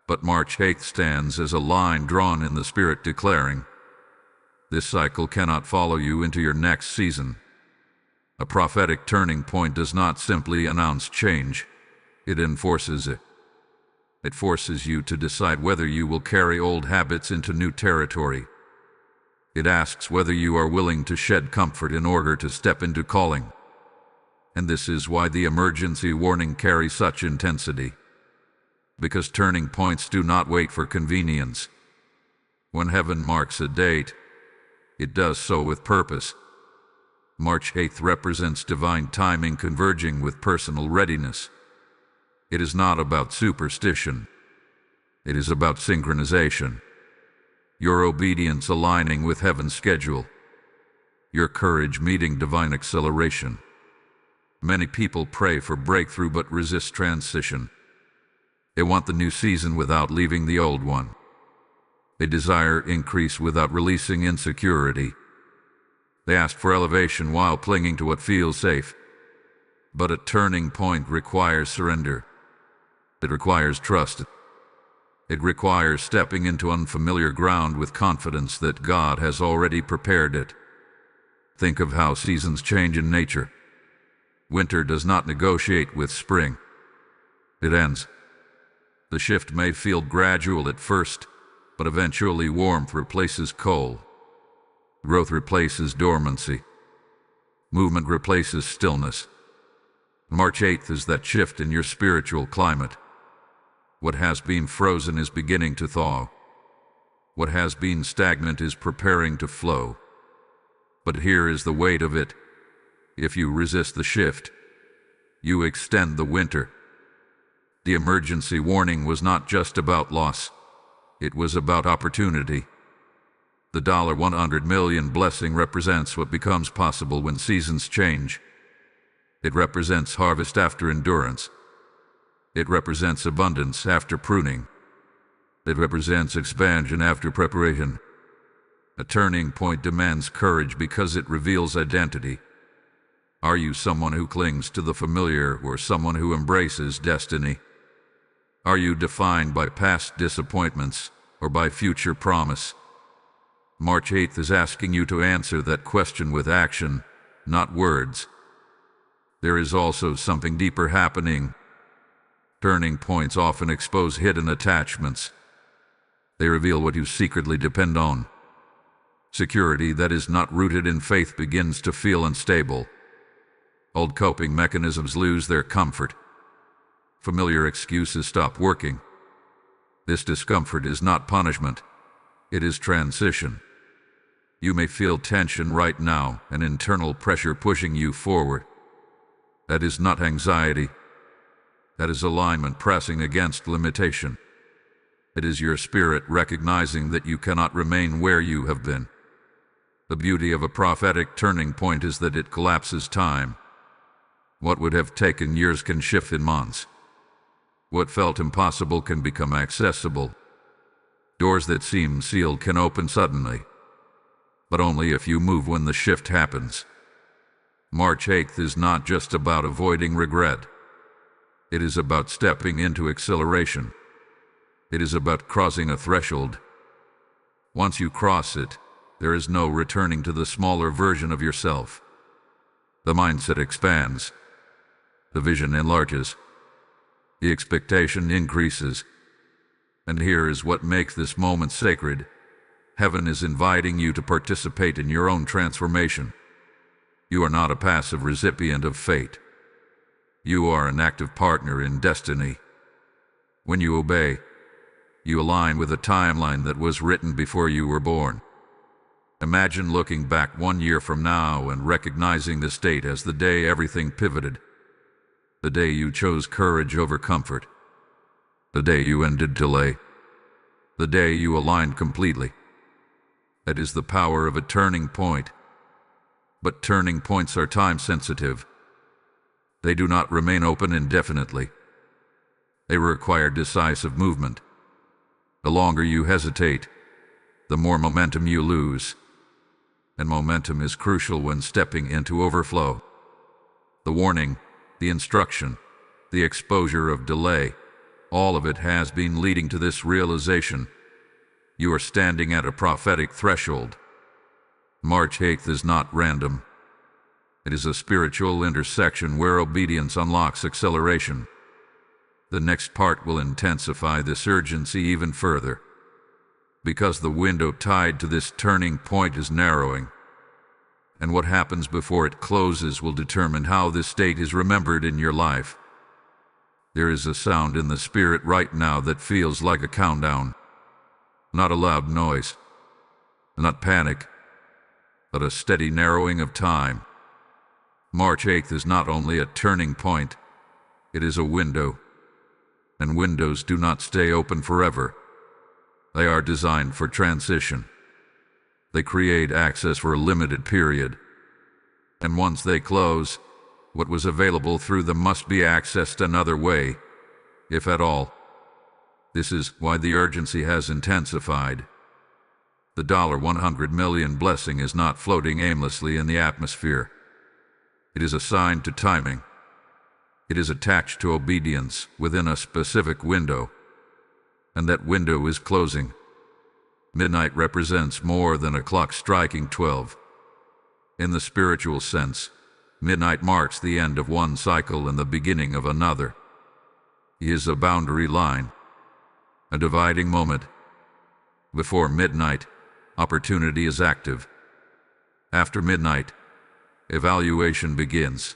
But March 8th stands as a line drawn in the spirit declaring, this cycle cannot follow you into your next season. A prophetic turning point does not simply announce change, it enforces it. It forces you to decide whether you will carry old habits into new territory. It asks whether you are willing to shed comfort in order to step into calling. And this is why the emergency warning carries such intensity. Because turning points do not wait for convenience. When heaven marks a date, it does so with purpose. March 8th represents divine timing converging with personal readiness. It is not about superstition. It is about synchronization. Your obedience aligning with heaven's schedule. Your courage meeting divine acceleration. Many people pray for breakthrough but resist transition. They want the new season without leaving the old one. They desire increase without releasing insecurity. They ask for elevation while clinging to what feels safe. But a turning point requires surrender. It requires trust. It requires stepping into unfamiliar ground with confidence that God has already prepared it. Think of how seasons change in nature. Winter does not negotiate with spring. It ends. The shift may feel gradual at first, but eventually warmth replaces cold. Growth replaces dormancy. Movement replaces stillness. March 8th is that shift in your spiritual climate. What has been frozen is beginning to thaw. What has been stagnant is preparing to flow. But here is the weight of it. If you resist the shift, you extend the winter. The emergency warning was not just about loss. It was about opportunity. The $100 million blessing represents what becomes possible when seasons change. It represents harvest after endurance. It represents abundance after pruning. It represents expansion after preparation. A turning point demands courage because it reveals identity. Are you someone who clings to the familiar or someone who embraces destiny? Are you defined by past disappointments or by future promise? March 8th is asking you to answer that question with action, not words. There is also something deeper happening. Turning points often expose hidden attachments. They reveal what you secretly depend on. Security that is not rooted in faith begins to feel unstable. Old coping mechanisms lose their comfort. Familiar excuses stop working. This discomfort is not punishment. It is transition. You may feel tension right now, an internal pressure pushing you forward. That is not anxiety. That is alignment pressing against limitation. It is your spirit recognizing that you cannot remain where you have been. The beauty of a prophetic turning point is that it collapses time. What would have taken years can shift in months. What felt impossible can become accessible. Doors that seem sealed can open suddenly, but only if you move when the shift happens. March 8th is not just about avoiding regret. It is about stepping into acceleration. It is about crossing a threshold. Once you cross it, there is no returning to the smaller version of yourself. The mindset expands. The vision enlarges. The expectation increases. And here is what makes this moment sacred. Heaven is inviting you to participate in your own transformation. You are not a passive recipient of fate. You are an active partner in destiny. When you obey, you align with a timeline that was written before you were born. Imagine looking back 1 year from now and recognizing this date as the day everything pivoted. The day you chose courage over comfort. The day you ended delay. The day you aligned completely. That is the power of a turning point. But turning points are time-sensitive. They do not remain open indefinitely. They require decisive movement. The longer you hesitate, the more momentum you lose. And momentum is crucial when stepping into overflow. The warning, the instruction, the exposure of delay, all of it has been leading to this realization. You are standing at a prophetic threshold. March 8th is not random. It is a spiritual intersection where obedience unlocks acceleration. The next part will intensify this urgency even further, because the window tied to this turning point is narrowing, and what happens before it closes will determine how this date is remembered in your life. There is a sound in the spirit right now that feels like a countdown. Not a loud noise, not panic, but a steady narrowing of time. March 8th is not only a turning point, it is a window. And windows do not stay open forever. They are designed for transition. They create access for a limited period. And once they close, what was available through them must be accessed another way, if at all. This is why the urgency has intensified. The $100 million blessing is not floating aimlessly in the atmosphere. It is assigned to timing. It is attached to obedience within a specific window. And that window is closing. Midnight represents more than a clock striking 12. In the spiritual sense, midnight marks the end of one cycle and the beginning of another. It is a boundary line, a dividing moment. Before midnight, opportunity is active. After midnight, evaluation begins.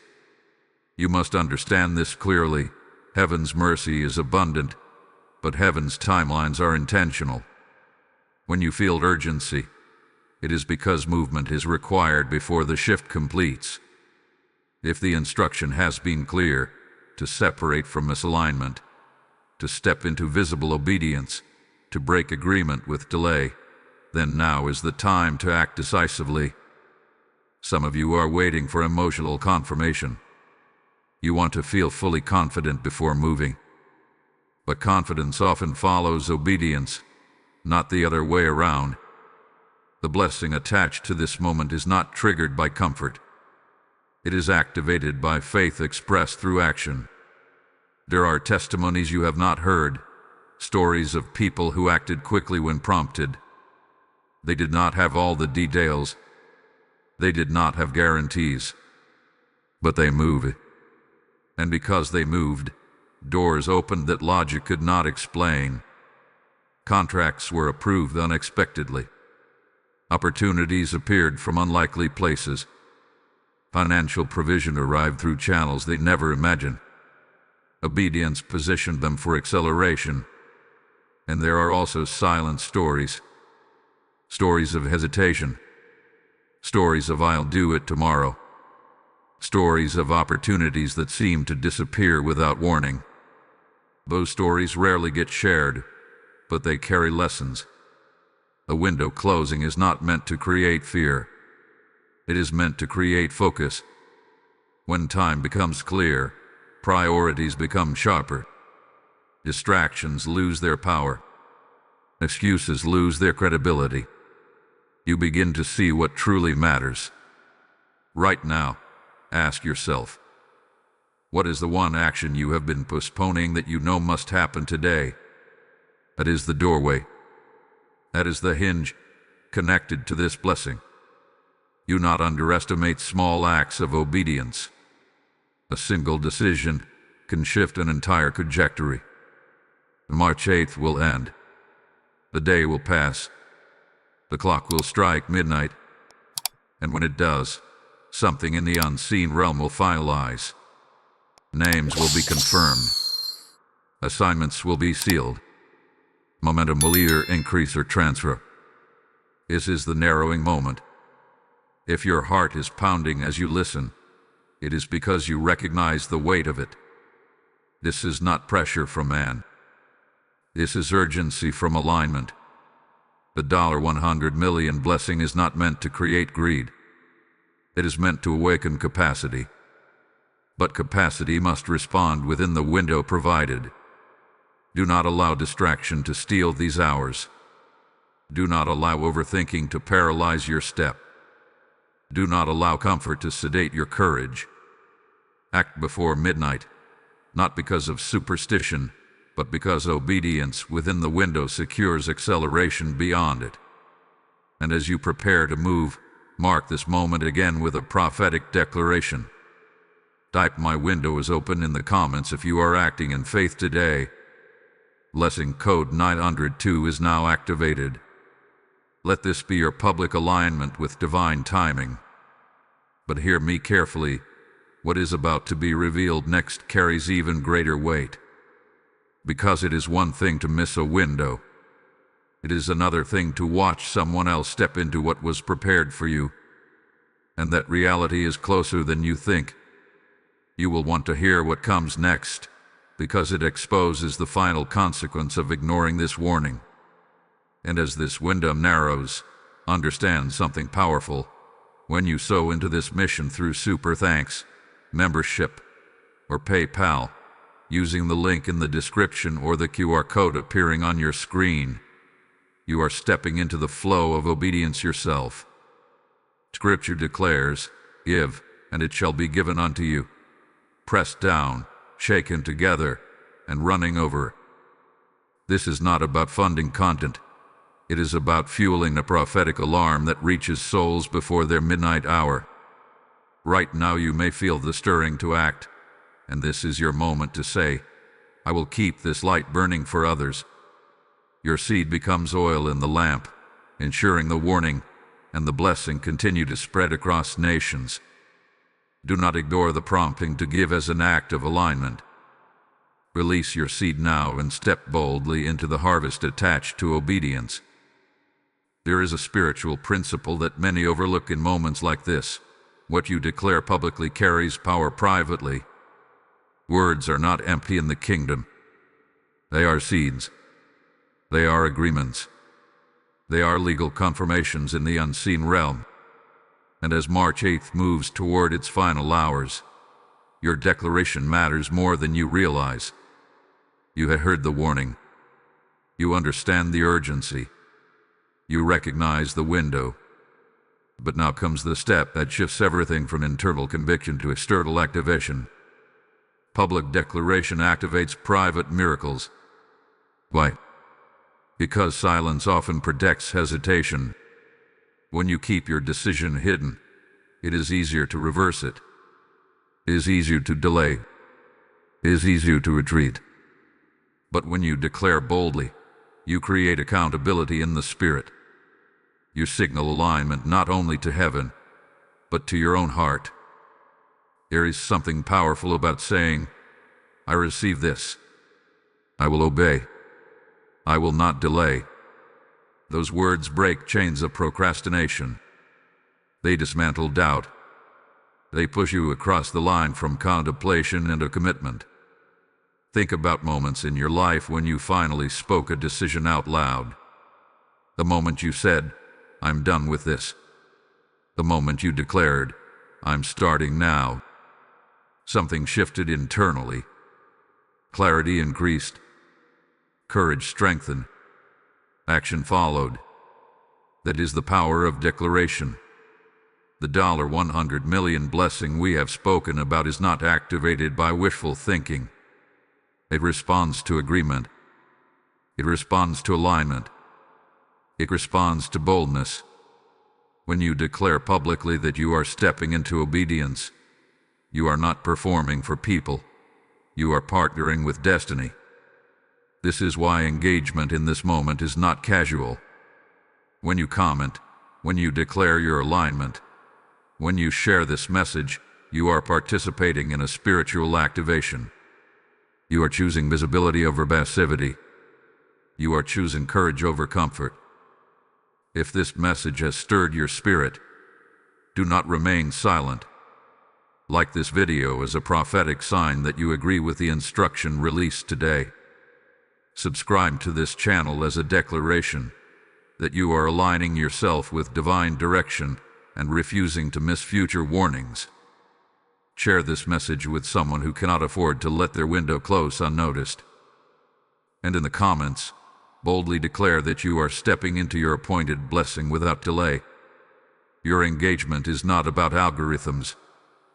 You must understand this clearly. Heaven's mercy is abundant, but heaven's timelines are intentional. When you feel urgency, it is because movement is required before the shift completes. If the instruction has been clear, to separate from misalignment, to step into visible obedience, to break agreement with delay, then now is the time to act decisively. Some of you are waiting for emotional confirmation. You want to feel fully confident before moving. But confidence often follows obedience, not the other way around. The blessing attached to this moment is not triggered by comfort. It is activated by faith expressed through action. There are testimonies you have not heard, stories of people who acted quickly when prompted. They did not have all the details. They did not have guarantees. But they moved. And because they moved, doors opened that logic could not explain. Contracts were approved unexpectedly. Opportunities appeared from unlikely places. Financial provision arrived through channels they never imagined. Obedience positioned them for acceleration. And there are also silent stories. Stories of hesitation. Stories of "I'll do it tomorrow." Stories of opportunities that seem to disappear without warning. Those stories rarely get shared, but they carry lessons. A window closing is not meant to create fear. It is meant to create focus. When time becomes clear, priorities become sharper. Distractions lose their power. Excuses lose their credibility. You begin to see what truly matters. Right now, ask yourself, what is the one action you have been postponing that you know must happen today? That is the doorway. That is the hinge connected to this blessing. Do not underestimate small acts of obedience. A single decision can shift an entire trajectory. March 8th will end. The day will pass. The clock will strike midnight. And when it does, something in the unseen realm will finalize. Names will be confirmed. Assignments will be sealed. Momentum will either increase or transfer. This is the narrowing moment. If your heart is pounding as you listen, it is because you recognize the weight of it. This is not pressure from man. This is urgency from alignment. The $100 million blessing is not meant to create greed. It is meant to awaken capacity. But capacity must respond within the window provided. Do not allow distraction to steal these hours. Do not allow overthinking to paralyze your step. Do not allow comfort to sedate your courage. Act before midnight, not because of superstition, but because obedience within the window secures acceleration beyond it. And as you prepare to move, mark this moment again with a prophetic declaration. Type "My window is open" in the comments if you are acting in faith today. Blessing code 902 is now activated. Let this be your public alignment with divine timing. But hear me carefully. What is about to be revealed next carries even greater weight. Because it is one thing to miss a window. It is another thing to watch someone else step into what was prepared for you. And that reality is closer than you think. You will want to hear what comes next, because it exposes the final consequence of ignoring this warning. And as this window narrows, understand something powerful. When you sow into this mission through Super Thanks, membership, or PayPal, using the link in the description or the QR code appearing on your screen, you are stepping into the flow of obedience yourself. Scripture declares, "Give, and it shall be given unto you. Pressed down, shaken together, and running over." This is not about funding content. It is about fueling a prophetic alarm that reaches souls before their midnight hour. Right now you may feel the stirring to act, and this is your moment to say, "I will keep this light burning for others." Your seed becomes oil in the lamp, ensuring the warning and the blessing continue to spread across nations. Do not ignore the prompting to give as an act of alignment. Release your seed now and step boldly into the harvest attached to obedience. There is a spiritual principle that many overlook in moments like this. What you declare publicly carries power privately. Words are not empty in the kingdom. They are seeds. They are agreements. They are legal confirmations in the unseen realm. And as March 8th moves toward its final hours, your declaration matters more than you realize. You have heard the warning. You understand the urgency. You recognize the window. But now comes the step that shifts everything from internal conviction to external activation. Public declaration activates private miracles. Why? Because silence often protects hesitation. When you keep your decision hidden, it is easier to reverse it. It is easier to delay. It is easier to retreat. But when you declare boldly, you create accountability in the spirit. You signal alignment not only to heaven, but to your own heart. There is something powerful about saying, "I receive this. I will obey. I will not delay." Those words break chains of procrastination. They dismantle doubt. They push you across the line from contemplation into commitment. Think about moments in your life when you finally spoke a decision out loud. The moment you said, "I'm done with this." The moment you declared, "I'm starting now." Something shifted internally. Clarity increased. courage strengthened. Action followed. That is the power of declaration. The $100 million blessing we have spoken about is not activated by wishful thinking. It responds to agreement. It responds to alignment. It responds to boldness. When you declare publicly that you are stepping into obedience, you are not performing for people. You are partnering with destiny. This is why engagement in this moment is not casual. When you comment, when you declare your alignment, when you share this message, you are participating in a spiritual activation. You are choosing visibility over passivity. You are choosing courage over comfort. If this message has stirred your spirit, do not remain silent. Like this video as a prophetic sign that you agree with the instruction released today. Subscribe to this channel as a declaration that you are aligning yourself with divine direction and refusing to miss future warnings. Share this message with someone who cannot afford to let their window close unnoticed. And in the comments, boldly declare that you are stepping into your appointed blessing without delay. Your engagement is not about algorithms.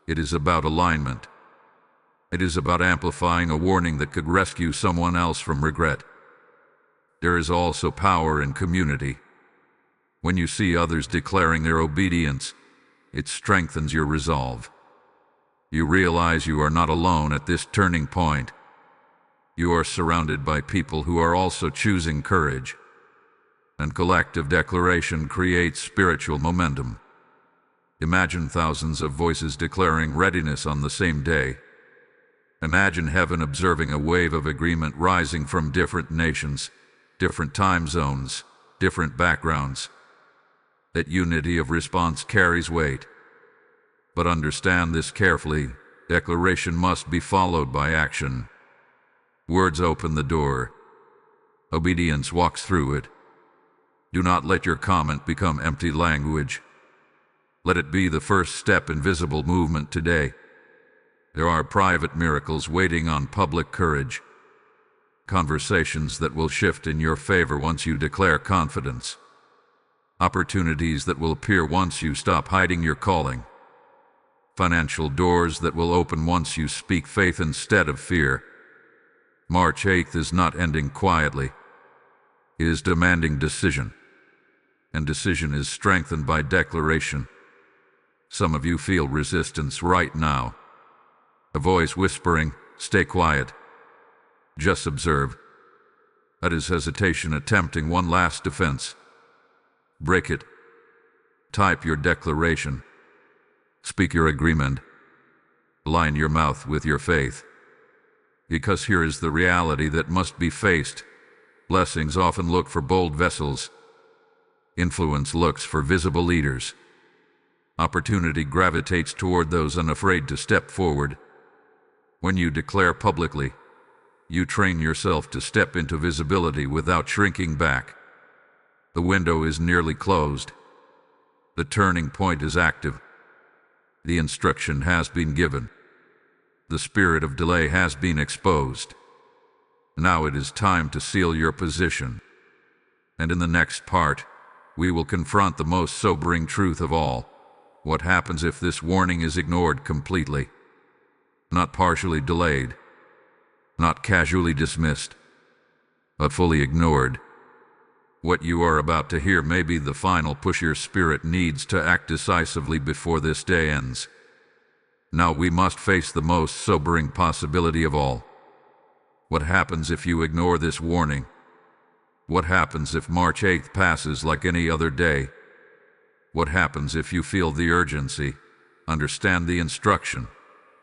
It is about alignment. It is about amplifying a warning that could rescue someone else from regret. There is also power in community. When you see others declaring their obedience, it strengthens your resolve. You realize you are not alone at this turning point. You are surrounded by people who are also choosing courage. And collective declaration creates spiritual momentum. Imagine thousands of voices declaring readiness on the same day. Imagine heaven observing a wave of agreement rising from different nations, different time zones, different backgrounds. That unity of response carries weight. But understand this carefully, declaration must be followed by action. Words open the door. Obedience walks through it. Do not let your comment become empty language. Let it be the first step in visible movement today. There are private miracles waiting on public courage. Conversations that will shift in your favor once you declare confidence. Opportunities that will appear once you stop hiding your calling. Financial doors that will open once you speak faith instead of fear. March 8th is not ending quietly. It is demanding decision. And decision is strengthened by declaration. Some of you feel resistance right now. A voice whispering, "Stay quiet." Just observe. That is hesitation attempting one last defense. Break it. Type your declaration. Speak your agreement. Line your mouth with your faith. Because here is the reality that must be faced. Blessings often look for bold vessels. Influence looks for visible leaders. Opportunity gravitates toward those unafraid to step forward. When you declare publicly, you train yourself to step into visibility without shrinking back. The window is nearly closed. The turning point is active. The instruction has been given. The spirit of delay has been exposed. Now it is time to seal your position. And in the next part, we will confront the most sobering truth of all. What happens if this warning is ignored completely? Not partially delayed, not casually dismissed, but fully ignored. What you are about to hear may be the final push your spirit needs to act decisively before this day ends. Now we must face the most sobering possibility of all. What happens if you ignore this warning? What happens if March 8th passes like any other day? What happens if you feel the urgency, understand the instruction,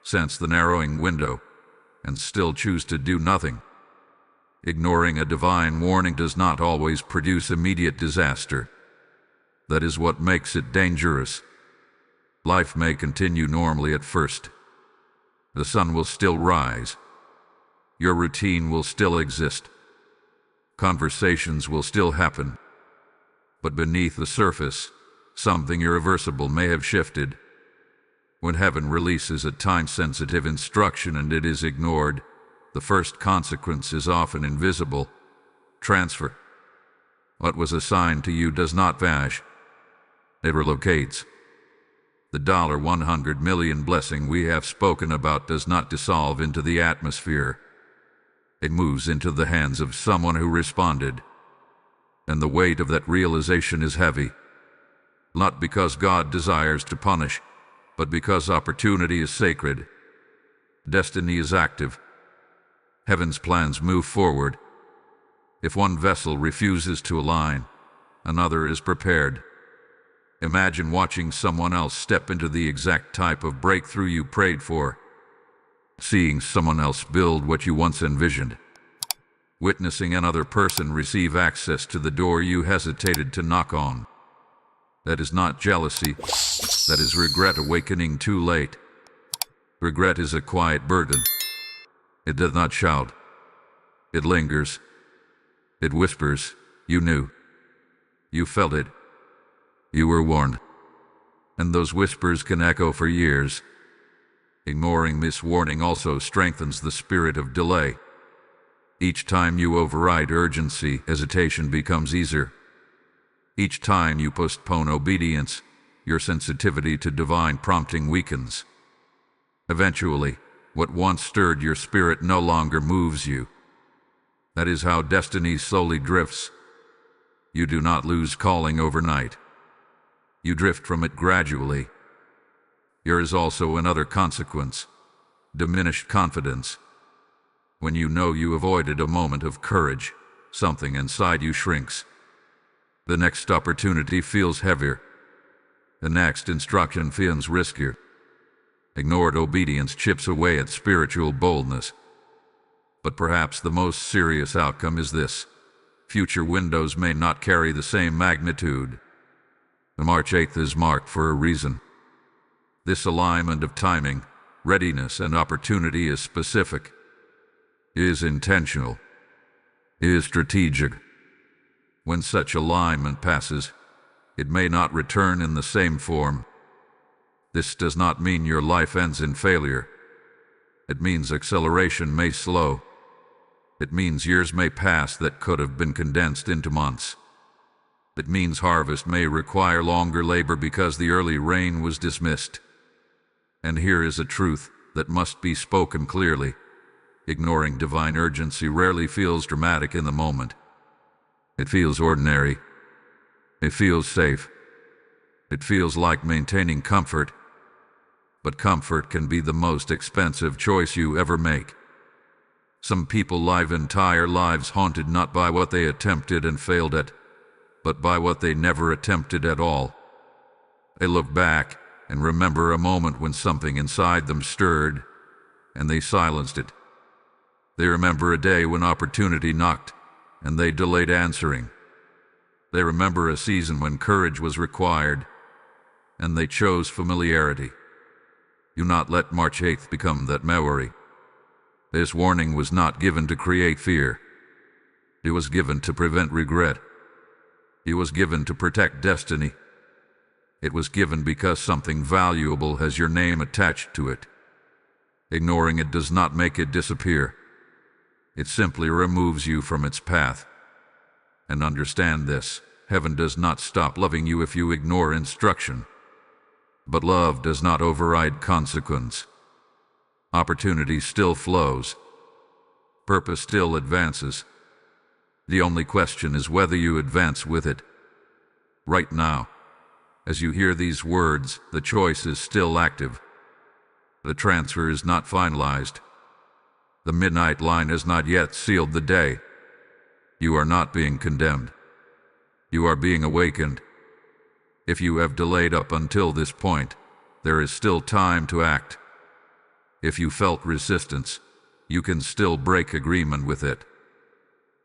sense the narrowing window, and still choose to do nothing? Ignoring a divine warning does not always produce immediate disaster. That is what makes it dangerous. Life may continue normally at first. The sun will still rise. Your routine will still exist. Conversations will still happen. But beneath the surface, something irreversible may have shifted. When heaven releases a time-sensitive instruction and it is ignored, the first consequence is often invisible. transfer. What was assigned to you does not vanish. It relocates. The $100 million blessing we have spoken about does not dissolve into the atmosphere. It moves into the hands of someone who responded. And the weight of that realization is heavy. Not because God desires to punish, but because opportunity is sacred. Destiny is active. Heaven's plans move forward. If one vessel refuses to align, another is prepared. Imagine watching someone else step into the exact type of breakthrough you prayed for. Seeing someone else build what you once envisioned. Witnessing another person receive access to the door you hesitated to knock on. That is not jealousy. That is regret awakening too late. Regret is a quiet burden. It does not shout. It lingers. It whispers, "You knew. You felt it. You were warned." And those whispers can echo for years. Ignoring this warning also strengthens the spirit of delay. Each time you override urgency, hesitation becomes easier. Each time you postpone obedience, your sensitivity to divine prompting weakens. Eventually, what once stirred your spirit no longer moves you. That is how destiny slowly drifts. You do not lose calling overnight. You drift from it gradually. There is also another consequence: diminished confidence. When you know you avoided a moment of courage, something inside you shrinks. The next opportunity feels heavier. The next instruction feels riskier. Ignored obedience chips away at spiritual boldness. But perhaps the most serious outcome is this: future windows may not carry the same magnitude. The March 8th is marked for a reason. This alignment of timing, readiness, and opportunity is specific. It is intentional. It is strategic. When such alignment passes, it may not return in the same form. This does not mean your life ends in failure. It means acceleration may slow. It means years may pass that could have been condensed into months. It means harvest may require longer labor because the early rain was dismissed. And here is a truth that must be spoken clearly. Ignoring divine urgency rarely feels dramatic in the moment. It feels ordinary. It feels safe. It feels like maintaining comfort. But comfort can be the most expensive choice you ever make. Some people live entire lives haunted not by what they attempted and failed at, but by what they never attempted at all. They look back and remember a moment when something inside them stirred, and they silenced it. They remember a day when opportunity knocked, and they delayed answering. They remember a season when courage was required, and they chose familiarity. Do not let March 8th become that memory. This warning was not given to create fear. It was given to prevent regret. It was given to protect destiny. It was given because something valuable has your name attached to it. Ignoring it does not make it disappear. It simply removes you from its path. And understand this: heaven does not stop loving you if you ignore instruction. But love does not override consequence. Opportunity still flows. Purpose still advances. The only question is whether you advance with it. Right now, as you hear these words, the choice is still active. The transfer is not finalized. The midnight line has not yet sealed the day. You are not being condemned. You are being awakened. If you have delayed up until this point, there is still time to act. If you felt resistance, you can still break agreement with it.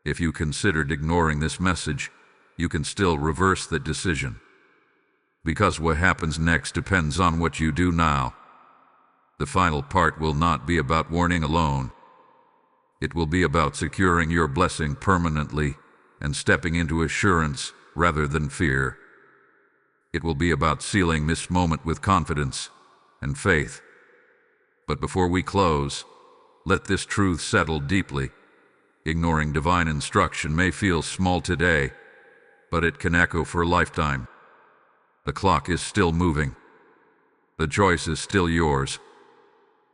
If you considered ignoring this message, you can still reverse that decision. Because what happens next depends on what you do now. The final part will not be about warning alone. It will be about securing your blessing permanently and stepping into assurance rather than fear. It will be about sealing this moment with confidence and faith. But before we close, let this truth settle deeply. Ignoring divine instruction may feel small today, but it can echo for a lifetime. The clock is still moving. The choice is still yours.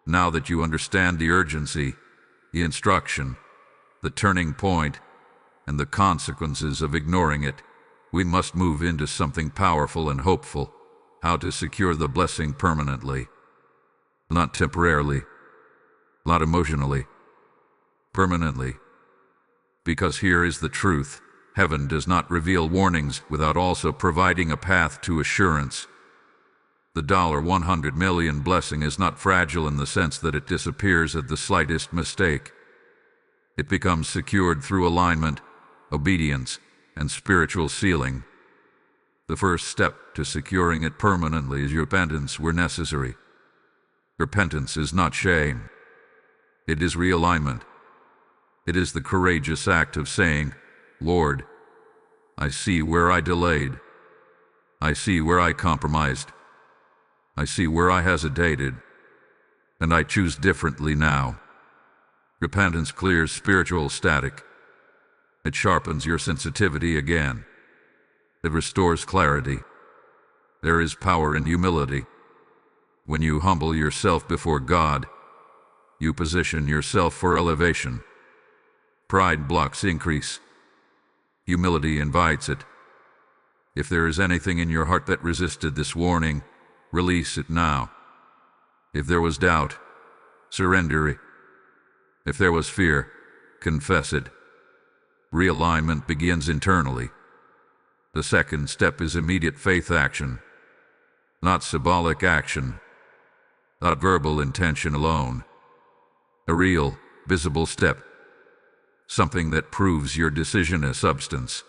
Now that you understand the urgency, the instruction, the turning point, and the consequences of ignoring it, we must move into something powerful and hopeful: how to secure the blessing permanently. Not temporarily, not emotionally, permanently. Because here is the truth: heaven does not reveal warnings without also providing a path to assurance. The $100 million blessing is not fragile in the sense that it disappears at the slightest mistake. It becomes secured through alignment, obedience, and spiritual sealing. The first step to securing it permanently is repentance where necessary. Repentance is not shame. It is realignment. It is the courageous act of saying, "Lord, I see where I delayed. I see where I compromised. I see where I hesitated. And I choose differently now." Repentance clears spiritual static. It sharpens your sensitivity again. It restores clarity. There is power in humility. When you humble yourself before God, you position yourself for elevation. Pride blocks increase. Humility invites it. If there is anything in your heart that resisted this warning, release it now. If there was doubt, surrender it. If there was fear, confess it. Realignment begins internally. The second step is immediate faith action. Not symbolic action. Not verbal intention alone. A real, visible step. Something that proves your decision as substance.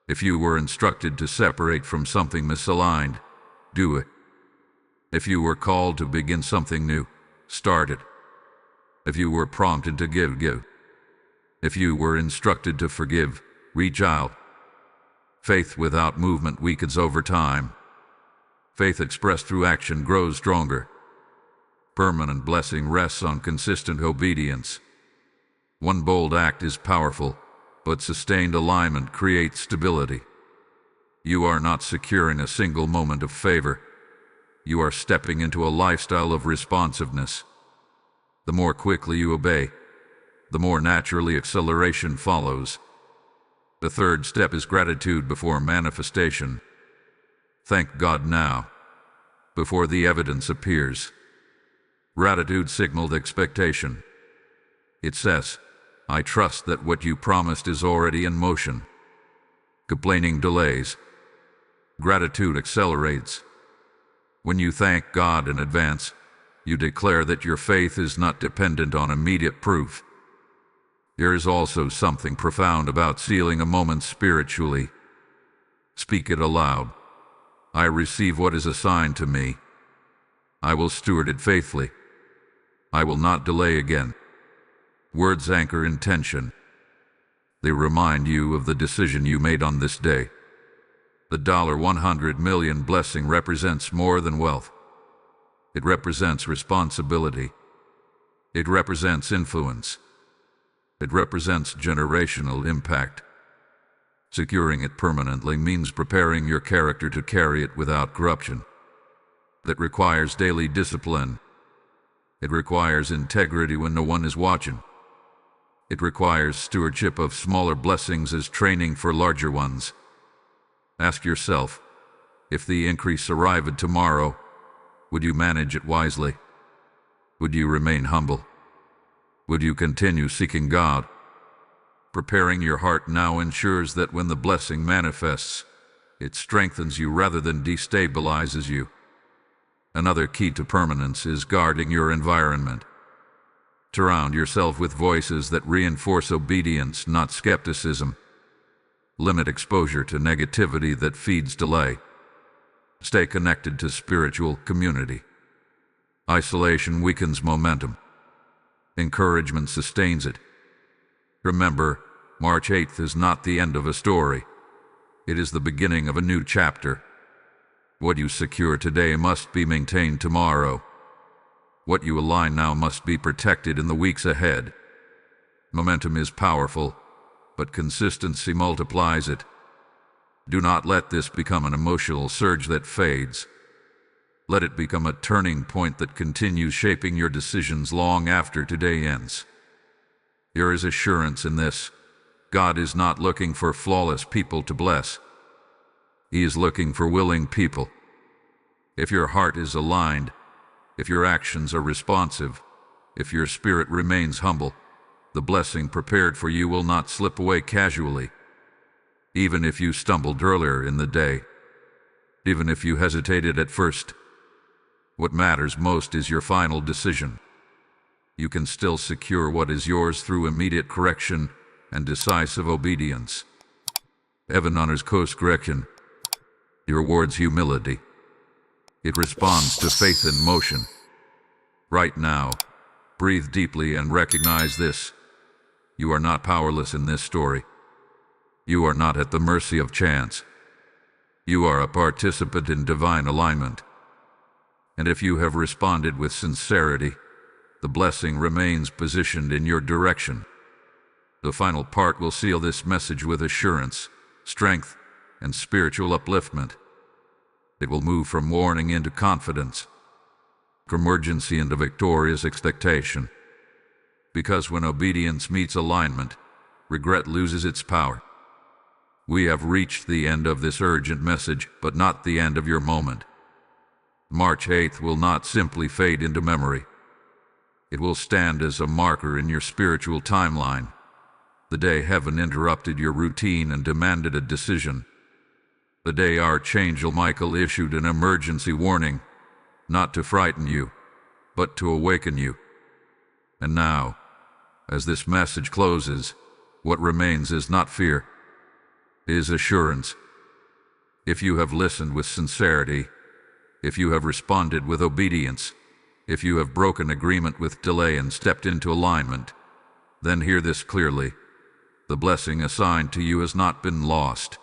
If you were instructed to separate from something misaligned, do it. If you were called to begin something new, start it. If you were prompted to give. If you were instructed to forgive, reach out. Faith without movement weakens over time. Faith expressed through action grows stronger. Permanent blessing rests on consistent obedience. One bold act is powerful, but sustained alignment creates stability. You are not securing a single moment of favor. You are stepping into a lifestyle of responsiveness. The more quickly you obey, the more naturally acceleration follows. The third step is gratitude before manifestation. Thank God now, before the evidence appears. Gratitude signaled expectation. It says, "I trust that what you promised is already in motion." Complaining delays. Gratitude accelerates. When you thank God in advance, you declare that your faith is not dependent on immediate proof. There is also something profound about sealing a moment spiritually. Speak it aloud. I receive what is assigned to me. I will steward it faithfully. I will not delay again. Words anchor intention. They remind you of the decision you made on this day. The $100 million blessing represents more than wealth. It represents responsibility. It represents influence. It represents generational impact. Securing it permanently means preparing your character to carry it without corruption. That requires daily discipline. It requires integrity when no one is watching. It requires stewardship of smaller blessings as training for larger ones. Ask yourself, if the increase arrived tomorrow, would you manage it wisely? Would you remain humble? Would you continue seeking God? Preparing your heart now ensures that when the blessing manifests, it strengthens you rather than destabilizes you. Another key to permanence is guarding your environment. Surround yourself with voices that reinforce obedience, not skepticism. Limit exposure to negativity that feeds delay. Stay connected to spiritual community. Isolation weakens momentum. Encouragement sustains it. Remember, March 8th is not the end of a story. It is the beginning of a new chapter. What you secure today must be maintained tomorrow. What you align now must be protected in the weeks ahead. Momentum is powerful, but consistency multiplies it. Do not let this become an emotional surge that fades. Let it become a turning point that continues shaping your decisions long after today ends. There is assurance in this. God is not looking for flawless people to bless. He is looking for willing people. If your heart is aligned, if your actions are responsive, if your spirit remains humble, the blessing prepared for you will not slip away casually. Even if you stumbled earlier in the day, even if you hesitated at first, what matters most is your final decision. You can still secure what is yours through immediate correction and decisive obedience. Heaven honors course correction. It rewards humility. It responds to faith in motion. Right now, breathe deeply and recognize this. You are not powerless in this story. You are not at the mercy of chance. You are a participant in divine alignment. And if you have responded with sincerity, the blessing remains positioned in your direction. The final part will seal this message with assurance, strength, and spiritual upliftment. It will move from warning into confidence, from urgency into victorious expectation. Because when obedience meets alignment, regret loses its power. We have reached the end of this urgent message, but not the end of your moment. March 8th will not simply fade into memory. It will stand as a marker in your spiritual timeline. The day heaven interrupted your routine and demanded a decision. The day Archangel Michael issued an emergency warning, not to frighten you, but to awaken you. And now, as this message closes, what remains is not fear, it is assurance. If you have listened with sincerity, if you have responded with obedience, if you have broken agreement with delay and stepped into alignment, then hear this clearly. The blessing assigned to you has not been lost.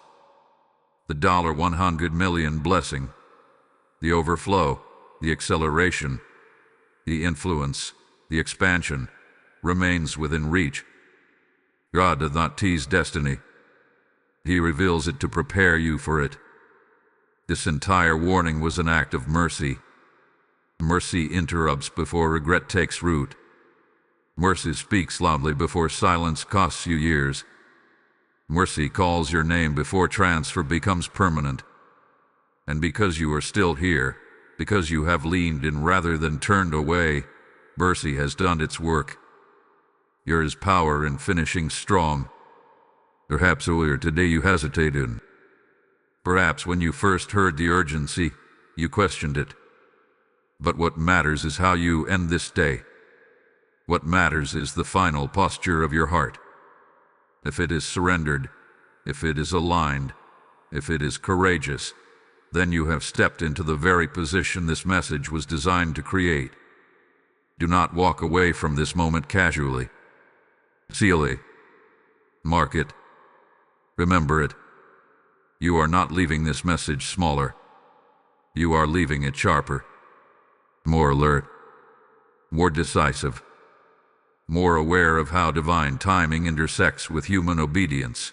The $100 million blessing, the overflow, the acceleration, the influence, the expansion, remains within reach. God does not tease destiny. He reveals it to prepare you for it. This entire warning was an act of mercy. Mercy interrupts before regret takes root. Mercy speaks loudly before silence costs you years. Mercy calls your name before transfer becomes permanent. And because you are still here, because you have leaned in rather than turned away, mercy has done its work. There is power in finishing strong. Perhaps earlier today you hesitated. Perhaps when you first heard the urgency, you questioned it. But what matters is how you end this day. What matters is the final posture of your heart. If it is surrendered, if it is aligned, if it is courageous, then you have stepped into the very position this message was designed to create. Do not walk away from this moment casually. Seal it. Mark it. Remember it. You are not leaving this message smaller. You are leaving it sharper, more alert, more decisive, more aware of how divine timing intersects with human obedience.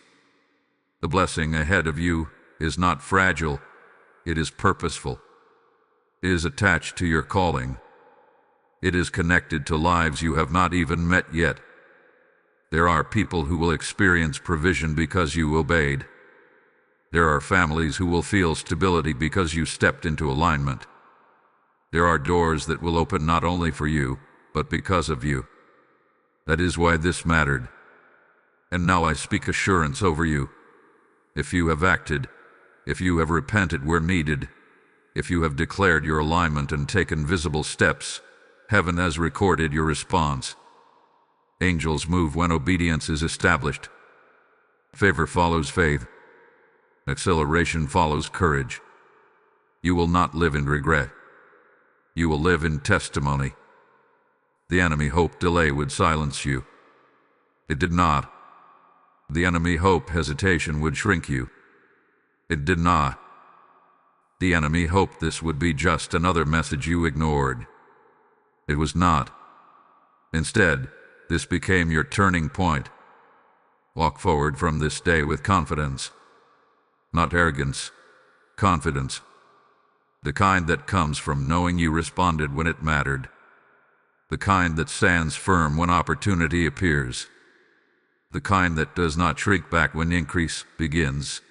The blessing ahead of you is not fragile, it is purposeful. It is attached to your calling. It is connected to lives you have not even met yet. There are people who will experience provision because you obeyed. There are families who will feel stability because you stepped into alignment. There are doors that will open not only for you, but because of you. That is why this mattered. And now I speak assurance over you. If you have acted, if you have repented where needed, if you have declared your alignment and taken visible steps, heaven has recorded your response. Angels move when obedience is established. Favor follows faith. Acceleration follows courage. You will not live in regret. You will live in testimony. The enemy hoped delay would silence you. It did not. The enemy hoped hesitation would shrink you. It did not. The enemy hoped this would be just another message you ignored. It was not. Instead, This became your turning point. Walk forward from this day with confidence. Not arrogance, confidence. The kind that comes from knowing you responded when it mattered. The kind that stands firm when opportunity appears. The kind that does not shrink back when increase begins.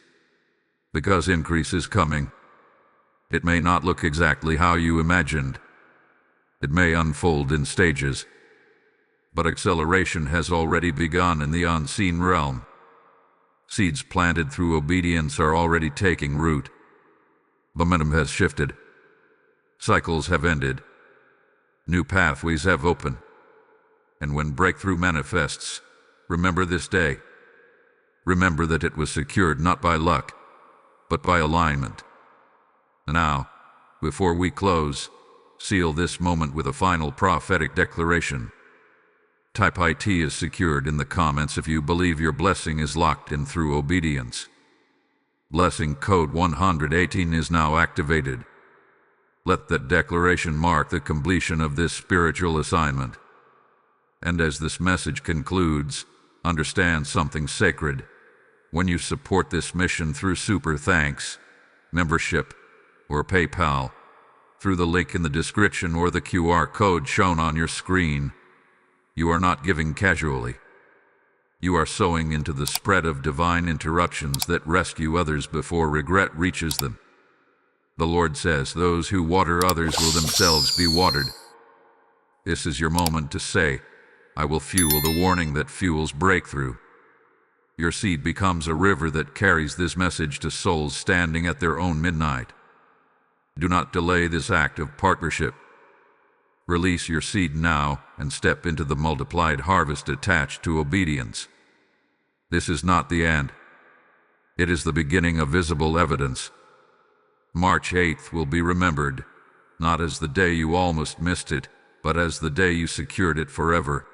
Because increase is coming. It may not look exactly how you imagined. It may unfold in stages. But acceleration has already begun in the unseen realm. Seeds planted through obedience are already taking root. Momentum has shifted. Cycles have ended. New pathways have opened. And when breakthrough manifests, remember this day. Remember that it was secured not by luck, but by alignment. Now, before we close, seal this moment with a final prophetic declaration. Type IT is secured in the comments if you believe your blessing is locked in through obedience. Blessing code 118 is now activated. Let that declaration mark the completion of this spiritual assignment. And as this message concludes, understand something sacred. When you support this mission through super thanks, membership, or PayPal, through the link in the description or the QR code shown on your screen, you are not giving casually. You are sowing into the spread of divine interruptions that rescue others before regret reaches them. The Lord says, "Those who water others will themselves be watered." This is your moment to say, "I will fuel the warning that fuels breakthrough." Your seed becomes a river that carries this message to souls standing at their own midnight. Do not delay this act of partnership. Release your seed now and step into the multiplied harvest attached to obedience. This is not the end. It is the beginning of visible evidence. March 8th will be remembered, not as the day you almost missed it, but as the day you secured it forever.